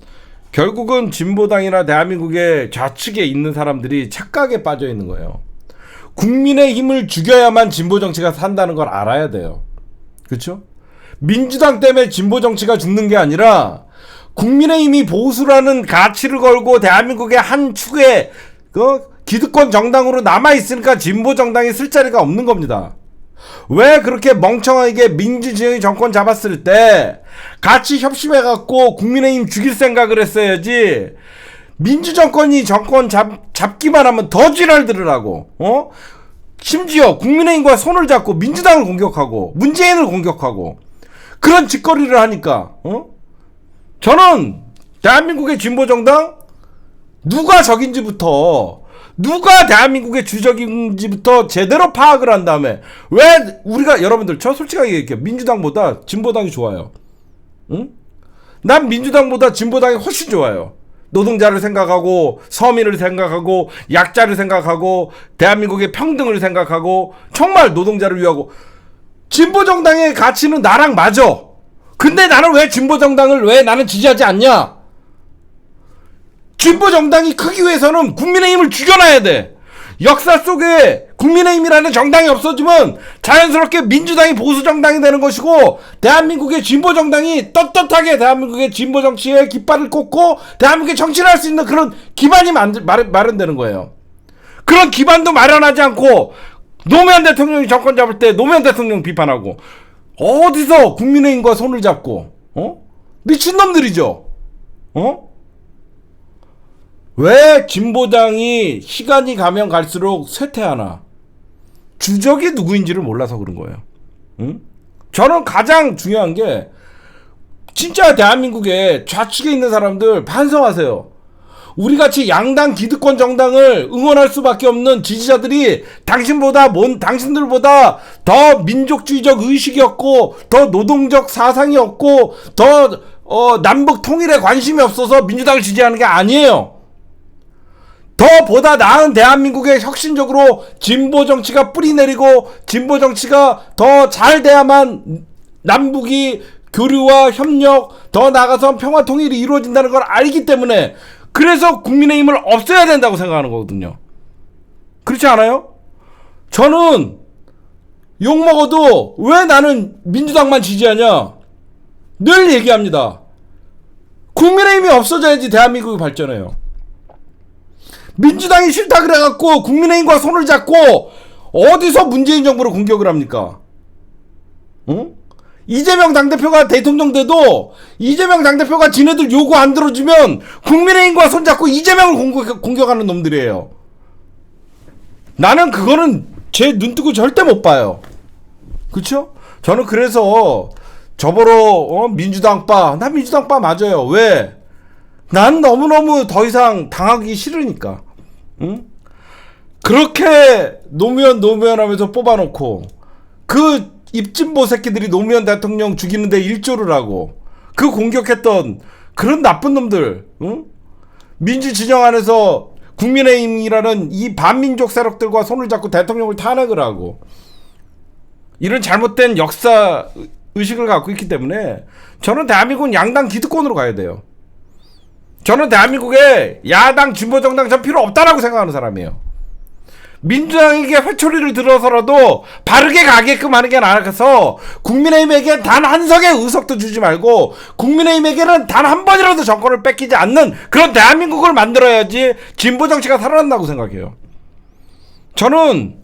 결국은 진보당이나 대한민국의 좌측에 있는 사람들이 착각에 빠져 있는 거예요. 국민의힘을 죽여야만 진보정치가 산다는 걸 알아야 돼요. 그렇죠? 민주당 때문에 진보정치가 죽는 게 아니라 국민의힘이 보수라는 가치를 걸고 대한민국의 한 축의 기득권 정당으로 남아있으니까 진보정당이 쓸 자리가 없는 겁니다. 왜 그렇게 멍청하게 민주진영이 정권 잡았을 때 같이 협심해갖고 국민의힘 죽일 생각을 했어야지 민주정권이 정권 잡기만 하면 더 지랄들을 하고 심지어 국민의힘과 손을 잡고 민주당을 공격하고 문재인을 공격하고 그런 짓거리를 하니까 저는 대한민국의 진보정당 누가 적인지부터 누가 대한민국의 주적인지부터 제대로 파악을 한 다음에 왜 우리가 여러분들 저 솔직하게 얘기해요. 민주당보다 진보당이 좋아요. 응? 난 민주당보다 진보당이 훨씬 좋아요. 노동자를 생각하고 서민을 생각하고 약자를 생각하고 대한민국의 평등을 생각하고 정말 노동자를 위하고 진보정당의 가치는 나랑 맞아. 근데 나는 왜 진보정당을 왜 나는 지지하지 않냐? 진보정당이 크기 위해서는 국민의힘을 죽여놔야 돼. 역사 속에 국민의힘이라는 정당이 없어지면 자연스럽게 민주당이 보수정당이 되는 것이고 대한민국의 진보정당이 떳떳하게 대한민국의 진보정치에 깃발을 꽂고 대한민국의 정치를 할 수 있는 그런 기반이 마련되는 거예요. 그런 기반도 마련하지 않고 노무현 대통령이 정권 잡을 때 노무현 대통령 비판하고 어디서 국민의힘과 손을 잡고 미친놈들이죠. 왜 진보당이 시간이 가면 갈수록 쇠퇴하나? 주적이 누구인지를 몰라서 그런 거예요. 응? 저는 가장 중요한 게 진짜 대한민국에 좌측에 있는 사람들 반성하세요. 우리같이 양당 기득권 정당을 응원할 수밖에 없는 지지자들이 당신들보다 더 민족주의적 의식이 없고 더 노동적 사상이 없고 더 남북 통일에 관심이 없어서 민주당을 지지하는 게 아니에요. 더 보다 나은 대한민국에 혁신적으로 진보 정치가 뿌리내리고 진보 정치가 더 잘 돼야만 남북이 교류와 협력 더 나아가서 평화 통일이 이루어진다는 걸 알기 때문에 그래서 국민의힘을 없애야 된다고 생각하는 거거든요. 그렇지 않아요? 저는 욕먹어도 왜 나는 민주당만 지지하냐? 늘 얘기합니다. 국민의힘이 없어져야지 대한민국이 발전해요. 민주당이 싫다 그래갖고 국민의힘과 손을 잡고 어디서 문재인 정부를 공격을 합니까? 응? 이재명 당대표가 대통령 돼도 이재명 당대표가 지네들 요구 안 들어주면 국민의힘과 손잡고 이재명을 공격하는 놈들이에요. 나는 그거는 제 눈뜨고 절대 못 봐요. 그쵸? 저는 그래서 저보러 민주당빠 나 민주당빠 맞아요. 왜? 난 너무너무 더 이상 당하기 싫으니까. 응? 그렇게 노무현 하면서 뽑아놓고 그 입진보 새끼들이 노무현 대통령 죽이는데 일조를 하고 그 공격했던 그런 나쁜 놈들, 응? 민주 진영 안에서 국민의힘이라는 이 반민족 세력들과 손을 잡고 대통령을 탄핵을 하고 이런 잘못된 역사 의식을 갖고 있기 때문에 저는 대한민국은 양당 기득권으로 가야 돼요. 저는 대한민국에 야당 진보정당 전 필요 없다라고 생각하는 사람이에요. 민주당에게 회초리를 들어서라도 바르게 가게끔 하는 게 나아가서 국민의힘에게 단 한 석의 의석도 주지 말고 국민의힘에게는 단 한 번이라도 정권을 뺏기지 않는 그런 대한민국을 만들어야지 진보정치가 살아난다고 생각해요. 저는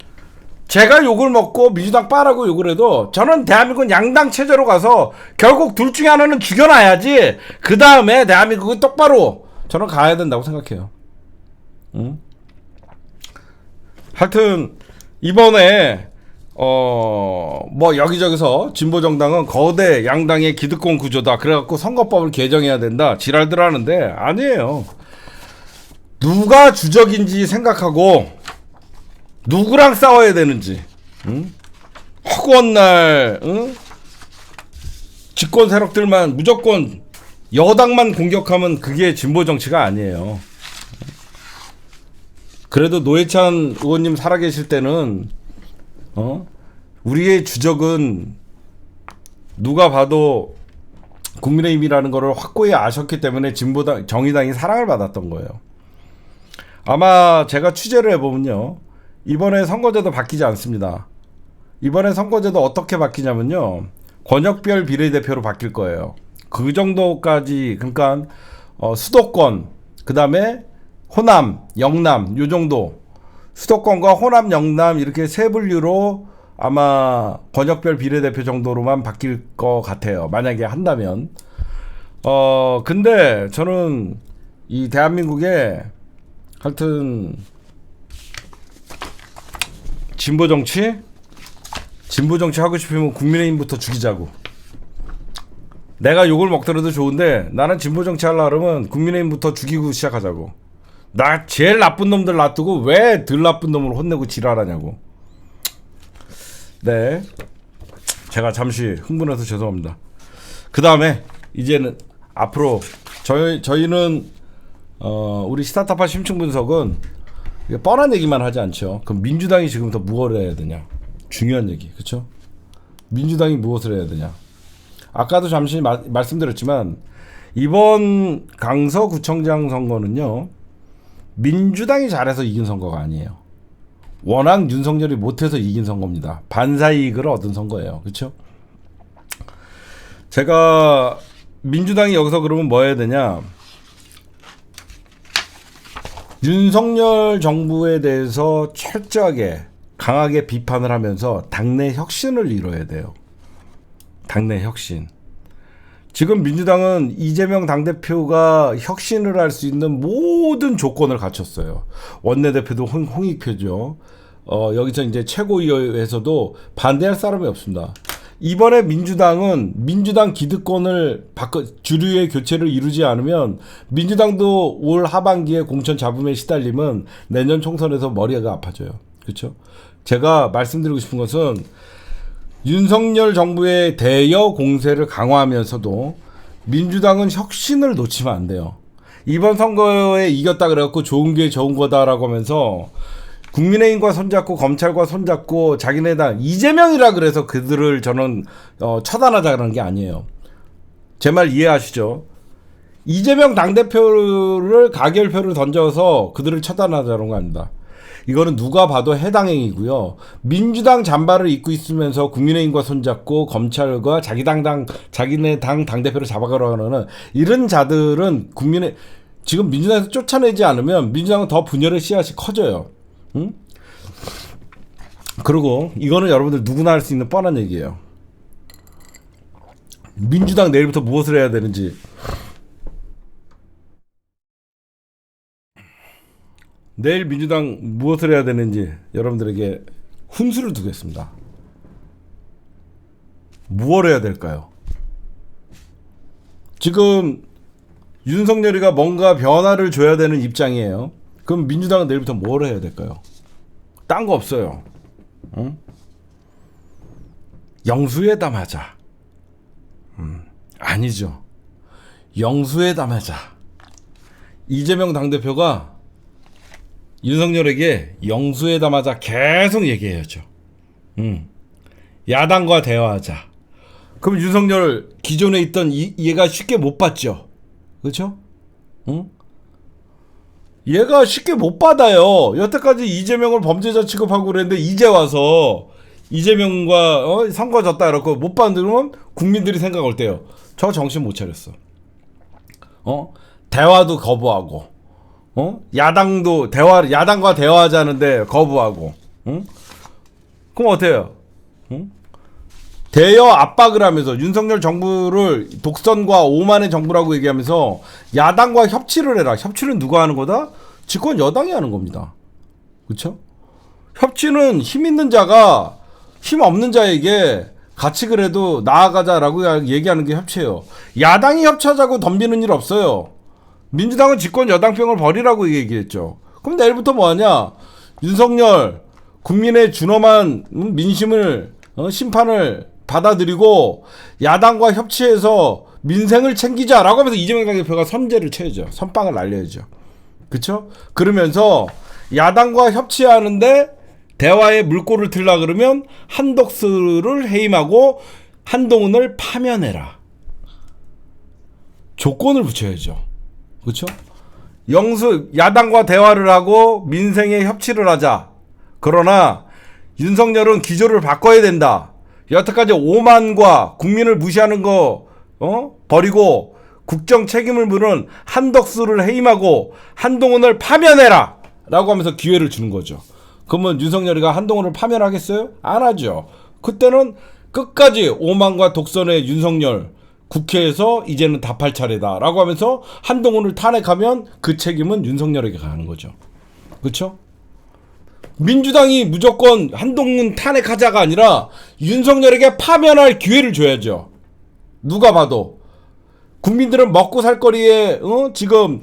제가 욕을 먹고 민주당 빠라고 욕을 해도 저는 대한민국은 양당 체제로 가서 결국 둘 중에 하나는 죽여놔야지 그 다음에 대한민국은 똑바로 저는 가야 된다고 생각해요. 응? 하여튼 이번에 뭐 여기저기서 진보정당은 거대 양당의 기득권 구조다 그래갖고 선거법을 개정해야 된다 지랄들 하는데 아니에요. 누가 주적인지 생각하고 누구랑 싸워야 되는지 응? 허구한 날 응? 집권 세력들만 무조건 여당만 공격하면 그게 진보정치가 아니에요. 그래도 노회찬 의원님 살아계실 때는 우리의 주적은 누가 봐도 국민의힘이라는 거를 확고히 아셨기 때문에 진보당 정의당이 사랑을 받았던 거예요. 아마 제가 취재를 해보면요 이번에 선거제도 바뀌지 않습니다. 이번에 선거제도 어떻게 바뀌냐면요 권역별 비례대표로 바뀔 거예요. 그 정도까지 그러니까 수도권 그 다음에 호남, 영남 요 정도 수도권과 호남, 영남 이렇게 세 분류로 아마 권역별 비례대표 정도로만 바뀔 것 같아요. 만약에 한다면 근데 저는 이 대한민국에 하여튼 진보정치 하고 싶으면 국민의힘부터 죽이자고. 내가 욕을 먹더라도 좋은데 나는 진보정치 하려고 그러면 국민의힘부터 죽이고 시작하자고. 나 제일 나쁜 놈들 놔두고 왜 덜 나쁜 놈을 혼내고 지랄하냐고. 네, 제가 잠시 흥분해서 죄송합니다. 그 다음에 이제는 앞으로 저희는 우리 시사타파 심층 분석은 뻔한 얘기만 하지 않죠. 그럼 민주당이 지금부터 무엇을 해야 되냐? 중요한 얘기, 그렇죠? 민주당이 무엇을 해야 되냐? 아까도 잠시 말씀드렸지만 이번 강서구청장 선거는요 민주당이 잘해서 이긴 선거가 아니에요. 워낙 윤석열이 못해서 이긴 선거입니다. 반사이익을 얻은 선거예요. 그렇죠? 제가 민주당이 여기서 그러면 뭐 해야 되냐? 윤석열 정부에 대해서 철저하게 강하게 비판을 하면서 당내 혁신을 이뤄야 돼요. 당내 혁신. 지금 민주당은 이재명 당대표가 혁신을 할 수 있는 모든 조건을 갖췄어요. 원내대표도 홍익표죠. 여기서 이제 최고위에서도 반대할 사람이 없습니다. 이번에 민주당은 민주당 기득권을 주류의 교체를 이루지 않으면 민주당도 올 하반기에 공천 잡음에 시달리면 내년 총선에서 머리가 아파져요. 그렇죠? 제가 말씀드리고 싶은 것은 윤석열 정부의 대여 공세를 강화하면서도 민주당은 혁신을 놓치면 안 돼요. 이번 선거에 이겼다 그래갖고 좋은 게 좋은 거다라고 하면서 국민의힘과 손잡고 검찰과 손잡고 자기네 당 이재명이라 그래서 그들을 저는 처단하자는 게 아니에요. 제 말 이해하시죠? 이재명 당대표를 가결표를 던져서 그들을 처단하자는 거 아닙니다. 이거는 누가 봐도 해당행위고요. 민주당 잠바를 입고 있으면서 국민의힘과 손잡고 검찰과 자기네 당 당대표를 잡아가려고 하는 이런 자들은 지금 민주당에서 쫓아내지 않으면 민주당은 더 분열의 씨앗이 커져요. 응? 그리고 이거는 여러분들 누구나 할 수 있는 뻔한 얘기예요. 민주당 내일부터 무엇을 해야 되는지 내일 민주당 무엇을 해야 되는지 여러분들에게 훈수를 두겠습니다. 무엇을 해야 될까요? 지금 윤석열이가 뭔가 변화를 줘야 되는 입장이에요. 그럼 민주당은 내일부터 뭘 해야 될까요? 딴 거 없어요. 응? 영수회담하자. 아니죠. 영수회담하자. 이재명 당대표가 윤석열에게 영수회담하자 계속 얘기해야죠. 야당과 대화하자. 그럼 윤석열 기존에 있던 얘가 쉽게 못 받죠. 그렇죠? 응? 얘가 쉽게 못 받아요. 여태까지 이재명을 범죄자 취급하고 그랬는데 이제 와서 이재명과 선거 졌다 이러고 못 받으면 국민들이 생각할 때요. 저 정신 못 차렸어. 대화도 거부하고, 야당도 야당과 대화하자는데 거부하고, 그럼 어때요? 대여 압박을 하면서 윤석열 정부를 독선과 오만의 정부라고 얘기하면서 야당과 협치를 해라. 협치는 누가 하는 거다? 집권 여당이 하는 겁니다. 그렇죠? 협치는 힘 있는 자가 힘 없는 자에게 같이 그래도 나아가자라고 얘기하는 게 협치예요. 야당이 협치하자고 덤비는 일 없어요. 민주당은 집권 여당병을 버리라고 얘기했죠. 그럼 내일부터 뭐하냐? 윤석열 국민의 준엄한 민심을 심판을 받아들이고 야당과 협치해서 민생을 챙기자라고 하면서 이재명 당대표가 선제를 쳐야죠. 선빵을 날려야죠. 그렇죠? 그러면서 야당과 협치하는데 대화에 물꼬를 틀라 그러면 한덕수를 해임하고 한동훈을 파면해라. 조건을 붙여야죠. 그렇죠? 야당과 대화를 하고 민생에 협치를 하자. 그러나 윤석열은 기조를 바꿔야 된다. 여태까지 오만과 국민을 무시하는 거 버리고 국정 책임을 물은 한덕수를 해임하고 한동훈을 파면해라 라고 하면서 기회를 주는 거죠. 그러면 윤석열이가 한동훈을 파면하겠어요? 안 하죠. 그때는 끝까지 오만과 독선의 윤석열 국회에서 이제는 답할 차례다 라고 하면서 한동훈을 탄핵하면 그 책임은 윤석열에게 가는 거죠. 그렇죠? 민주당이 무조건 한동훈 탄핵하자가 아니라 윤석열에게 파면할 기회를 줘야죠. 누가 봐도 국민들은 먹고 살 거리에 지금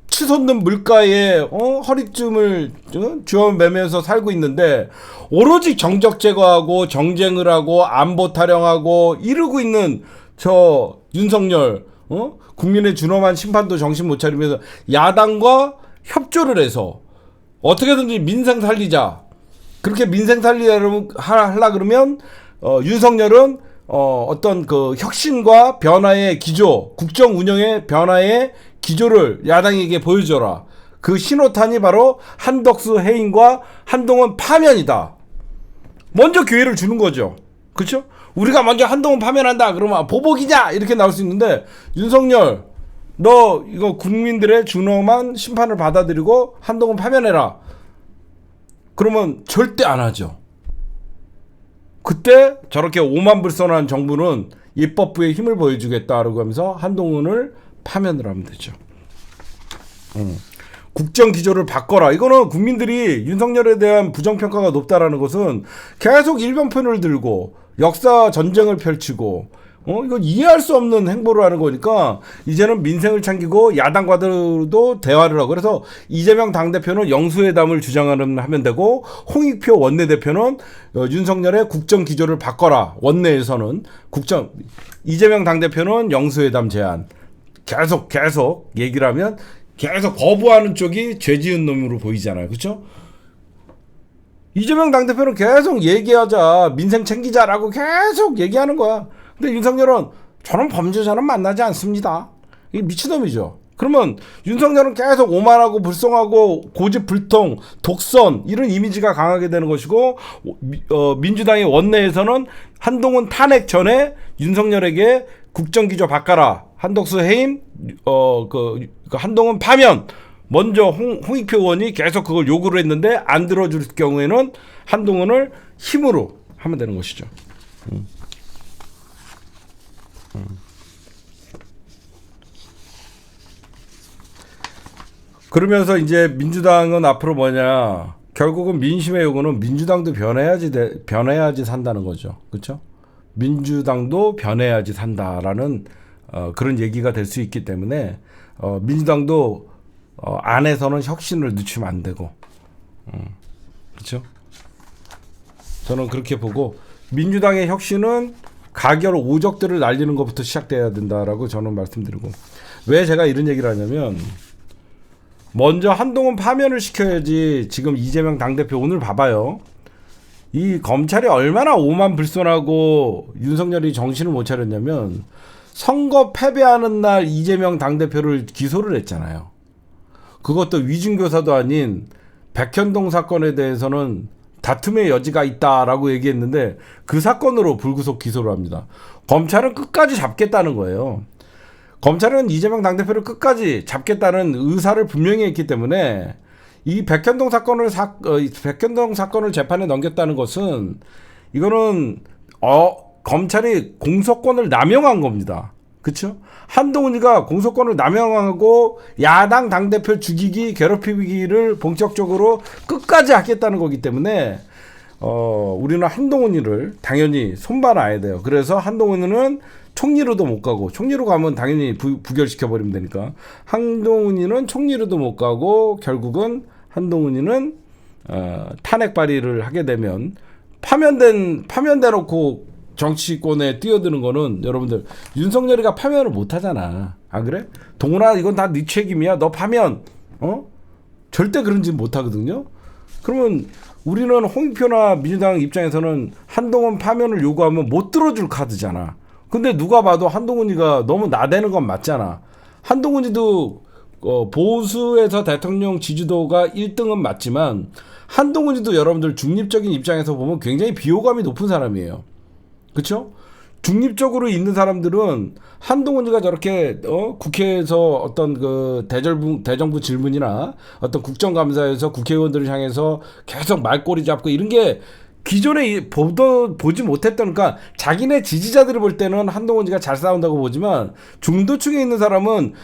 치솟는 물가에 허리춤을 쥐어매면서 살고 있는데 오로지 정적 제거하고 정쟁을 하고 안보 타령하고 이러고 있는 저 윤석열 국민의 준엄한 심판도 정신 못 차리면서 야당과 협조를 해서 어떻게든지 민생 살리자. 그렇게 민생 살리려고 하려 그러면 윤석열은 어떤 그 혁신과 변화의 기조, 국정 운영의 변화의 기조를 야당에게 보여줘라. 그 신호탄이 바로 한덕수 해임과 한동훈 파면이다. 먼저 기회를 주는 거죠. 그렇죠? 우리가 먼저 한동훈 파면한다. 그러면 보복이냐 이렇게 나올 수 있는데 윤석열 너 이거 국민들의 준엄한 심판을 받아들이고 한동훈 파면해라. 그러면 절대 안 하죠. 그때 저렇게 오만불선한 정부는 입법부의 힘을 보여주겠다라고 하면서 한동훈을 파면을 하면 되죠. 국정 기조를 바꿔라. 이거는 국민들이 윤석열에 대한 부정평가가 높다라는 것은 계속 일변편을 들고 역사 전쟁을 펼치고 이건 이해할 수 없는 행보를 하는 거니까 이제는 민생을 챙기고 야당과도 대화를 하고 그래서 이재명 당대표는 영수회담을 하면 되고 홍익표 원내대표는 윤석열의 국정 기조를 바꿔라. 원내에서는 이재명 당대표는 영수회담 제안 계속 얘기를 하면 계속 거부하는 쪽이 죄 지은 놈으로 보이잖아요. 그렇죠? 이재명 당대표는 계속 얘기하자 민생 챙기자라고 계속 얘기하는 거야. 근데 윤석열은 저는 범죄자는 만나지 않습니다. 이게 미친놈이죠. 그러면 윤석열은 계속 오만하고 불성하고 고집불통 독선 이런 이미지가 강하게 되는 것이고 민주당의 원내에서는 한동훈 탄핵 전에 윤석열에게 국정기조 바꿔라. 한덕수 해임 그 한동훈 파면 먼저 홍익표 의원이 계속 그걸 요구를 했는데 안 들어줄 경우에는 한동훈을 힘으로 하면 되는 것이죠. 그러면서 이제 민주당은 앞으로 뭐냐 결국은 민심의 요구는 민주당도 변해야지 산다는 거죠. 그렇죠? 민주당도 변해야지 산다라는 그런 얘기가 될 수 있기 때문에 민주당도 안에서는 혁신을 늦추면 안 되고 그렇죠? 저는 그렇게 보고 민주당의 혁신은 가결 오적들을 날리는 것부터 시작돼야 된다라고 저는 말씀드리고 왜 제가 이런 얘기를 하냐면 먼저 한동훈 파면을 시켜야지. 지금 이재명 당대표 오늘 봐봐요. 이 검찰이 얼마나 오만불손하고 윤석열이 정신을 못 차렸냐면 선거 패배하는 날 이재명 당대표를 기소를 했잖아요. 그것도 위중교사도 아닌 백현동 사건에 대해서는 다툼의 여지가 있다라고 얘기했는데 그 사건으로 불구속 기소를 합니다. 검찰은 끝까지 잡겠다는 거예요. 검찰은 이재명 당대표를 끝까지 잡겠다는 의사를 분명히 했기 때문에 이 백현동 사건을 재판에 넘겼다는 것은 이거는 검찰이 공소권을 남용한 겁니다. 그렇죠? 한동훈이가 공소권을 남용하고 야당 당대표 죽이기, 괴롭히기를 본격적으로 끝까지 하겠다는 거기 때문에 우리는 한동훈이를 당연히 손봐놔야 돼요. 그래서 한동훈이는 총리로도 못 가고, 총리로 가면 당연히 부결시켜버리면 되니까 한동훈이는 총리로도 못 가고 결국은 한동훈이는 탄핵 발의를 하게 되면 파면돼놓고 정치권에 뛰어드는 거는 여러분들 윤석열이가 파면을 못 하잖아. 안 그래? 동훈아 이건 다 네 책임이야. 너 파면 절대 그런 짓 못 하거든요. 그러면 우리는 홍익표나 민주당 입장에서는 한동훈 파면을 요구하면 못 들어줄 카드잖아. 근데 누가 봐도 한동훈이가 너무 나대는 건 맞잖아. 한동훈이도 보수에서 대통령 지지도가 1등은 맞지만 한동훈이도 여러분들 중립적인 입장에서 보면 굉장히 비호감이 높은 사람이에요. 그렇죠? 중립적으로 있는 사람들은 한동훈이가 저렇게 국회에서 어떤 그 대정부 질문이나 어떤 국정감사에서 국회의원들을 향해서 계속 말꼬리 잡고 이런 게 기존에 보지 못했던, 그러니까 자기네 지지자들이 볼 때는 한동훈이가 잘 싸운다고 보지만 중도층에 있는 사람은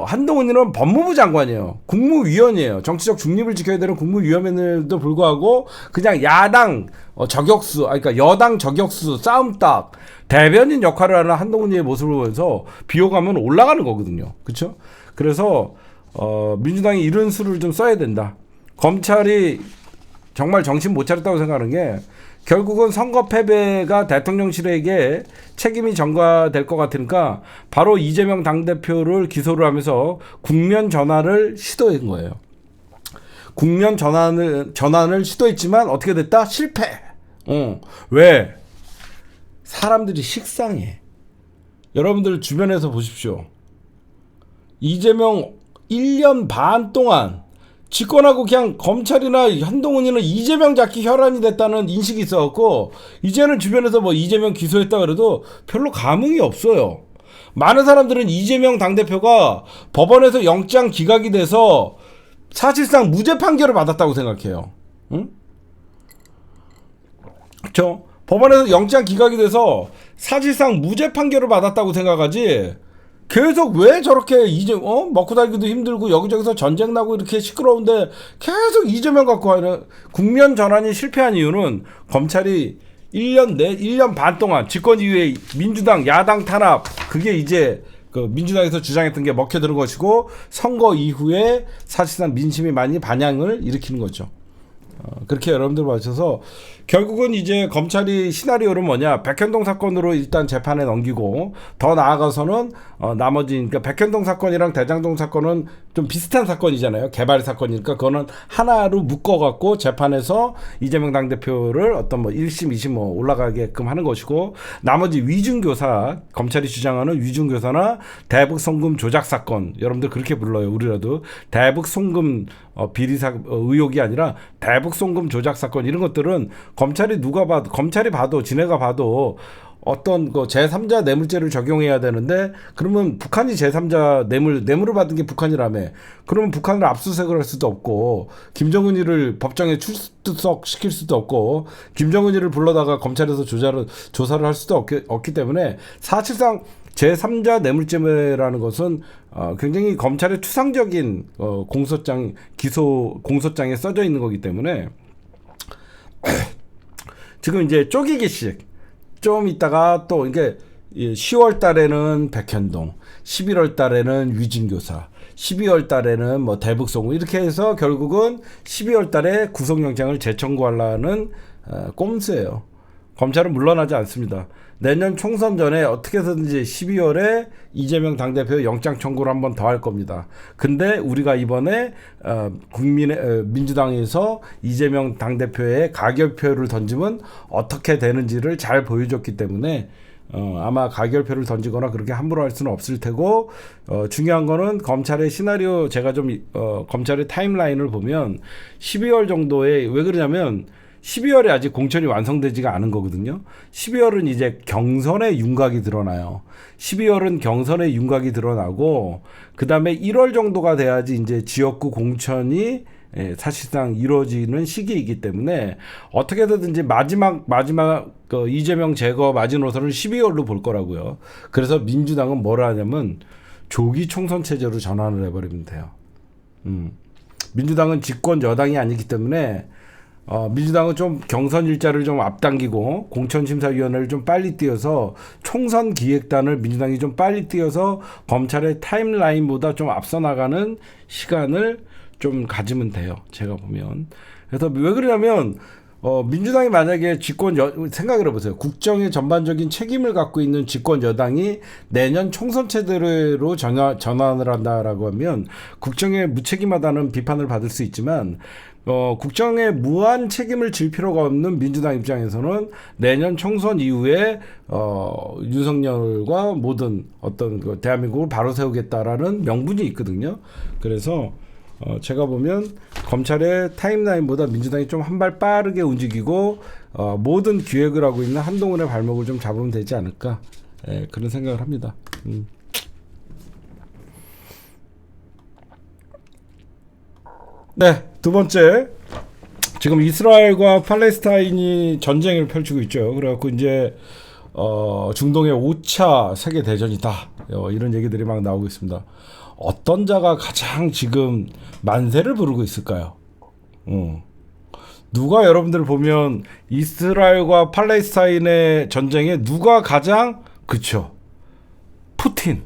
한동훈이는 법무부 장관이에요. 국무위원이에요. 정치적 중립을 지켜야 되는 국무위원임에도 불구하고 그냥 야당 저격수, 그러니까 여당 저격수 싸움딱 대변인 역할을 하는 한동훈이의 모습을 보면서 비호감은 올라가는 거거든요. 그렇죠? 그래서 민주당이 이런 수를 좀 써야 된다. 검찰이 정말 정신 못 차렸다고 생각하는 게 결국은 선거 패배가 대통령실에게 책임이 전가될 것 같으니까 바로 이재명 당대표를 기소를 하면서 국면 전환을 시도한 거예요. 국면 전환을 시도했지만 어떻게 됐다? 실패. 왜? 사람들이 식상해. 여러분들 주변에서 보십시오. 이재명 1년 반 동안 집권하고 그냥 검찰이나 한동훈이는 이재명 잡기 혈안이 됐다는 인식이 있어갖고 이제는 주변에서 뭐 이재명 기소했다 그래도 별로 감흥이 없어요. 많은 사람들은 이재명 당대표가 법원에서 영장 기각이 돼서 사실상 무죄 판결을 받았다고 생각해요. 응? 그렇죠? 법원에서 영장 기각이 돼서 사실상 무죄 판결을 받았다고 생각하지 계속 왜 저렇게 먹고 살기도 힘들고 여기저기서 전쟁 나고 이렇게 시끄러운데 계속 이재명 갖고 하는 국면 전환이 실패한 이유는 검찰이 1년 반 동안 집권 이후에 민주당 야당 탄압 그게 이제 그 민주당에서 주장했던 게 먹혀드는 것이고 선거 이후에 사실상 민심이 많이 반향을 일으키는 거죠. 그렇게 여러분들 봐주셔서 결국은 이제 검찰이 시나리오는 뭐냐, 백현동 사건으로 일단 재판에 넘기고 더 나아가서는 나머지, 그러니까 백현동 사건이랑 대장동 사건은 좀 비슷한 사건이잖아요. 개발 사건이니까 그거는 하나로 묶어갖고 재판에서 이재명 당대표를 어떤 뭐 1심, 2심 뭐 올라가게끔 하는 것이고, 나머지 위중교사, 검찰이 주장하는 위중교사나 대북 송금 조작 사건, 여러분들 그렇게 불러요. 우리라도 대북 송금 비리 의혹이 아니라 대북 송금 조작 사건, 이런 것들은 검찰이 검찰이 봐도 지네가 봐도 어떤 그 제3자 뇌물죄를 적용해야 되는데, 그러면 북한이 제3자 뇌물을 받은 게 북한이라며, 그러면 북한을 압수수색을 할 수도 없고 김정은이를 법정에 출석시킬 수도 없고 김정은이를 불러다가 검찰에서 조사를 할 수도 없기 때문에 사실상 제3자 뇌물죄라는 것은 굉장히 검찰의 투상적인 공소장에 써져 있는 거기 때문에 지금 이제 쪼개기식 좀 있다가 또 이게 10월 달에는 백현동, 11월 달에는 위진교사, 12월 달에는 뭐 대북송금, 이렇게 해서 결국은 12월 달에 구속영장을 재청구하려는 꼼수예요. 검찰은 물러나지 않습니다. 내년 총선 전에 어떻게든지 12월에 이재명 당대표 영장 청구를 한 번 더 할 겁니다. 근데 우리가 이번에 민주당에서 이재명 당대표의 가결표를 던지면 어떻게 되는지를 잘 보여줬기 때문에 아마 가결표를 던지거나 그렇게 함부로 할 수는 없을 테고, 중요한 거는 검찰의 시나리오, 제가 좀 검찰의 타임라인을 보면 12월 정도에, 왜 그러냐면 12월에 아직 공천이 완성되지가 않은 거거든요. 12월은 이제 경선의 윤곽이 드러나요. 12월은 경선의 윤곽이 드러나고, 그 다음에 1월 정도가 돼야지 이제 지역구 공천이 사실상 이루어지는 시기이기 때문에 어떻게든지 마지막 이재명 제거 마지노선을 12월로 볼 거라고요. 그래서 민주당은 뭐라 하냐면 조기 총선 체제로 전환을 해버리면 돼요. 민주당은 집권 여당이 아니기 때문에 민주당은 좀 경선 일자를 좀 앞당기고 공천심사위원회를 좀 빨리 띄워서 총선 기획단을 민주당이 좀 빨리 띄워서 검찰의 타임라인보다 좀 앞서 나가는 시간을 좀 가지면 돼요. 제가 보면. 그래서 왜 그러냐면 민주당이 만약에 생각을 해보세요. 국정의 전반적인 책임을 갖고 있는 집권 여당이 내년 총선 체제로 전환을 한다라고 하면 국정에 무책임하다는 비판을 받을 수 있지만 국정에 무한 책임을 질 필요가 없는 민주당 입장에서는 내년 총선 이후에 윤석열과 모든 어떤 대한민국을 바로 세우겠다라는 명분이 있거든요. 그래서 제가 보면 검찰의 타임라인보다 민주당이 좀 한 발 빠르게 움직이고 모든 기획을 하고 있는 한동훈의 발목을 좀 잡으면 되지 않을까, 그런 생각을 합니다. 네, 두 번째, 지금 이스라엘과 팔레스타인이 전쟁을 펼치고 있죠. 그래갖고 이제 중동의 5차 세계 대전이다, 이런 얘기들이 막 나오고 있습니다. 어떤 자가 가장 지금 만세를 부르고 있을까요? 누가, 여러분들 보면 이스라엘과 팔레스타인의 전쟁에 누가 가장, 그쵸, 푸틴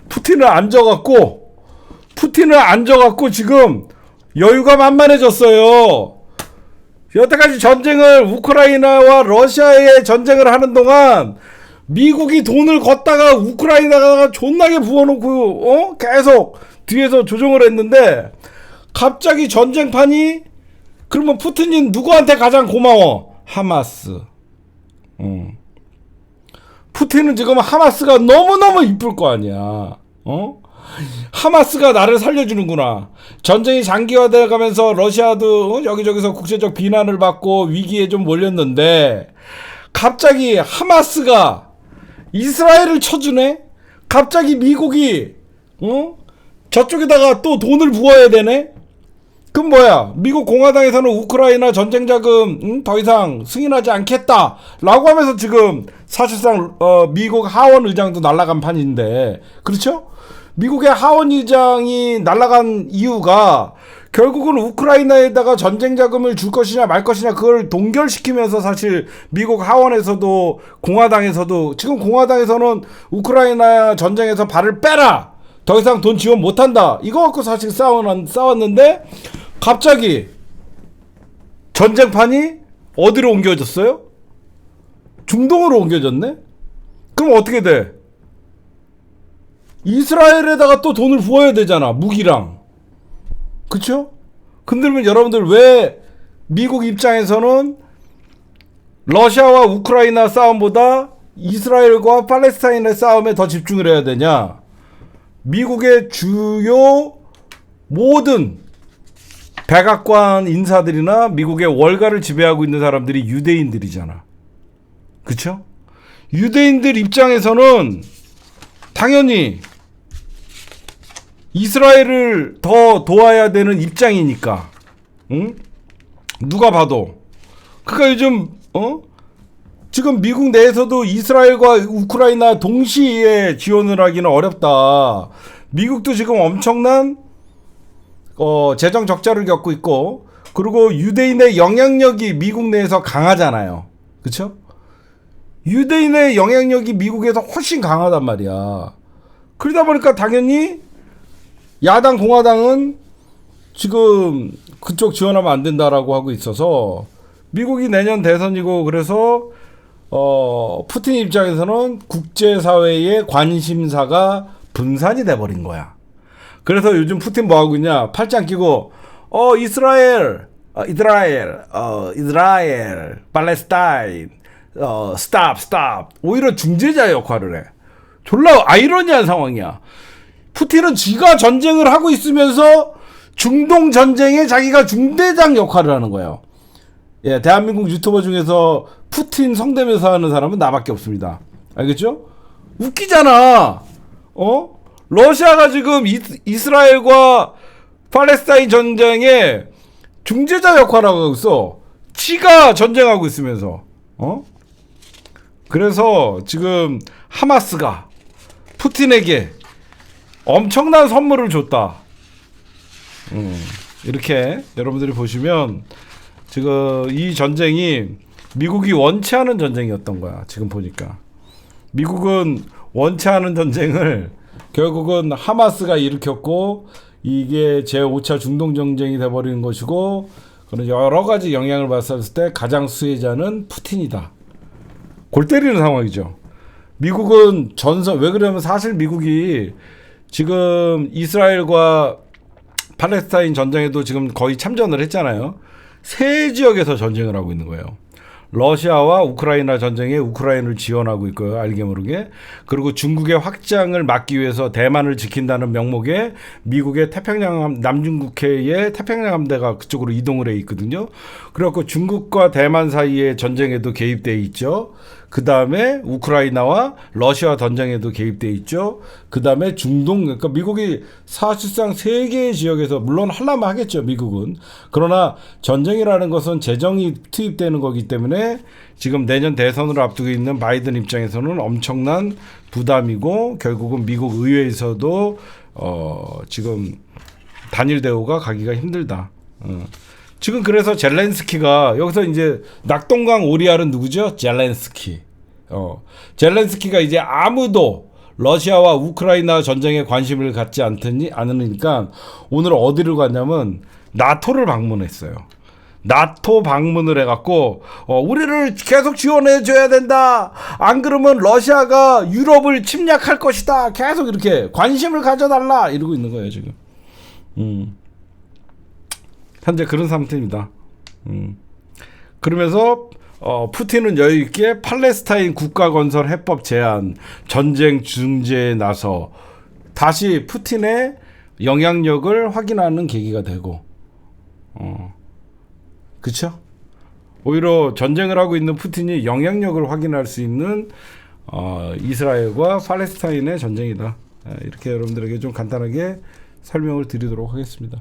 푸틴을 앉아갖고 지금 여유가 만만해졌어요. 여태까지 전쟁을, 우크라이나와 러시아의 전쟁을 하는 동안 미국이 돈을 걷다가 우크라이나가 존나게 부어놓고 계속 뒤에서 조종을 했는데, 갑자기 전쟁판이, 그러면 푸틴이 누구한테 가장 고마워? 하마스. 푸틴은 지금 하마스가 너무너무 이쁠 거 아니야. 하마스가 나를 살려주는구나. 전쟁이 장기화돼 가면서 러시아도 여기저기서 국제적 비난을 받고 위기에 좀 몰렸는데, 갑자기 하마스가 이스라엘을 쳐주네? 갑자기 미국이 저쪽에다가 또 돈을 부어야 되네? 그럼 뭐야? 미국 공화당에서는 우크라이나 전쟁 자금 더 이상 승인하지 않겠다 라고 하면서 지금 사실상 미국 하원 의장도 날아간 판인데, 그렇죠? 미국의 하원 의장이 날아간 이유가 결국은 우크라이나에다가 전쟁 자금을 줄 것이냐 말 것이냐, 그걸 동결시키면서 사실 미국 하원에서도 공화당에서도, 지금 공화당에서는 우크라이나 전쟁에서 발을 빼라, 더 이상 돈 지원 못한다, 이거 갖고 사실 싸웠는데, 갑자기 전쟁판이 어디로 옮겨졌어요? 중동으로 옮겨졌네? 그럼 어떻게 돼? 이스라엘에다가 또 돈을 부어야 되잖아, 무기랑. 그쵸? 근데 여러분들, 왜 미국 입장에서는 러시아와 우크라이나 싸움보다 이스라엘과 팔레스타인의 싸움에 더 집중을 해야 되냐? 미국의 주요 모든 백악관 인사들이나 미국의 월가를 지배하고 있는 사람들이 유대인들이잖아. 그쵸? 유대인들 입장에서는 당연히 이스라엘을 더 도와야 되는 입장이니까, 누가 봐도. 그러니까 요즘 지금 미국 내에서도 이스라엘과 우크라이나 동시에 지원을 하기는 어렵다. 미국도 지금 엄청난 재정 적자를 겪고 있고, 그리고 유대인의 영향력이 미국 내에서 강하잖아요. 그쵸? 유대인의 영향력이 미국에서 훨씬 강하단 말이야. 그러다 보니까 당연히 야당 공화당은 지금 그쪽 지원하면 안 된다라고 하고 있어서, 미국이 내년 대선이고 그래서 푸틴 입장에서는 국제사회의 관심사가 분산이 돼버린 거야. 그래서 요즘 푸틴 뭐 하고 있냐? 팔짱 끼고 이스라엘, 팔레스타인, 스탑. 오히려 중재자 역할을 해. 졸라 아이러니한 상황이야. 푸틴은 지가 전쟁을 하고 있으면서 중동 전쟁에 자기가 중대장 역할을 하는 거예요. 예, 대한민국 유튜버 중에서 푸틴 성대면서 하는 사람은 나밖에 없습니다. 알겠죠? 웃기잖아. 러시아가 지금 이스라엘과 팔레스타인 전쟁에 중재자 역할을 하고 있어. 지가 전쟁하고 있으면서. 그래서 지금 하마스가 푸틴에게 엄청난 선물을 줬다. 이렇게 여러분들이 보시면 지금 이 전쟁이 미국이 원치 않은 전쟁이었던 거야. 지금 보니까 미국은 원치 않은 전쟁을 결국은 하마스가 일으켰고 이게 제5차 중동 전쟁이 돼버리는 것이고 그런 여러 가지 영향을 받았을 때 가장 수혜자는 푸틴이다. 골 때리는 상황이죠. 미국은 왜 그러냐면 사실 미국이 지금 이스라엘과 팔레스타인 전쟁에도 지금 거의 참전을 했잖아요. 세 지역에서 전쟁을 하고 있는 거예요. 러시아와 우크라이나 전쟁에 우크라이나를 지원하고 있고요. 알게 모르게. 그리고 중국의 확장을 막기 위해서 대만을 지킨다는 명목에 미국의 남중국해의 태평양 함대가 그쪽으로 이동을 해 있거든요. 그래갖고 중국과 대만 사이의 전쟁에도 개입돼 있죠. 그 다음에 우크라이나와 러시아 전쟁에도 개입돼 있죠. 그 다음에 중동, 그러니까 미국이 사실상 세 개의 지역에서 물론 하려면 하겠죠, 미국은. 그러나 전쟁이라는 것은 재정이 투입되는 거기 때문에 지금 내년 대선을 앞두고 있는 바이든 입장에서는 엄청난 부담이고 결국은 미국 의회에서도 지금 단일 대우가 가기가 힘들다. 지금 그래서 젤렌스키가 여기서 이제 낙동강 오리알은 누구죠? 젤렌스키. 젤렌스키가 이제 아무도 러시아와 우크라이나 전쟁에 관심을 갖지 않으니까 오늘 어디를 갔냐면 나토를 방문했어요. 나토 방문을 해갖고 우리를 계속 지원해줘야 된다. 안 그러면 러시아가 유럽을 침략할 것이다. 계속 이렇게 관심을 가져달라 이러고 있는 거예요 지금. 현재 그런 상태입니다. 그러면서 푸틴은 여유 있게 팔레스타인 국가 건설 해법 제안, 전쟁 중재에 나서 다시 푸틴의 영향력을 확인하는 계기가 되고, 그렇죠? 오히려 전쟁을 하고 있는 푸틴이 영향력을 확인할 수 있는 이스라엘과 팔레스타인의 전쟁이다. 이렇게 여러분들에게 좀 간단하게 설명을 드리도록 하겠습니다.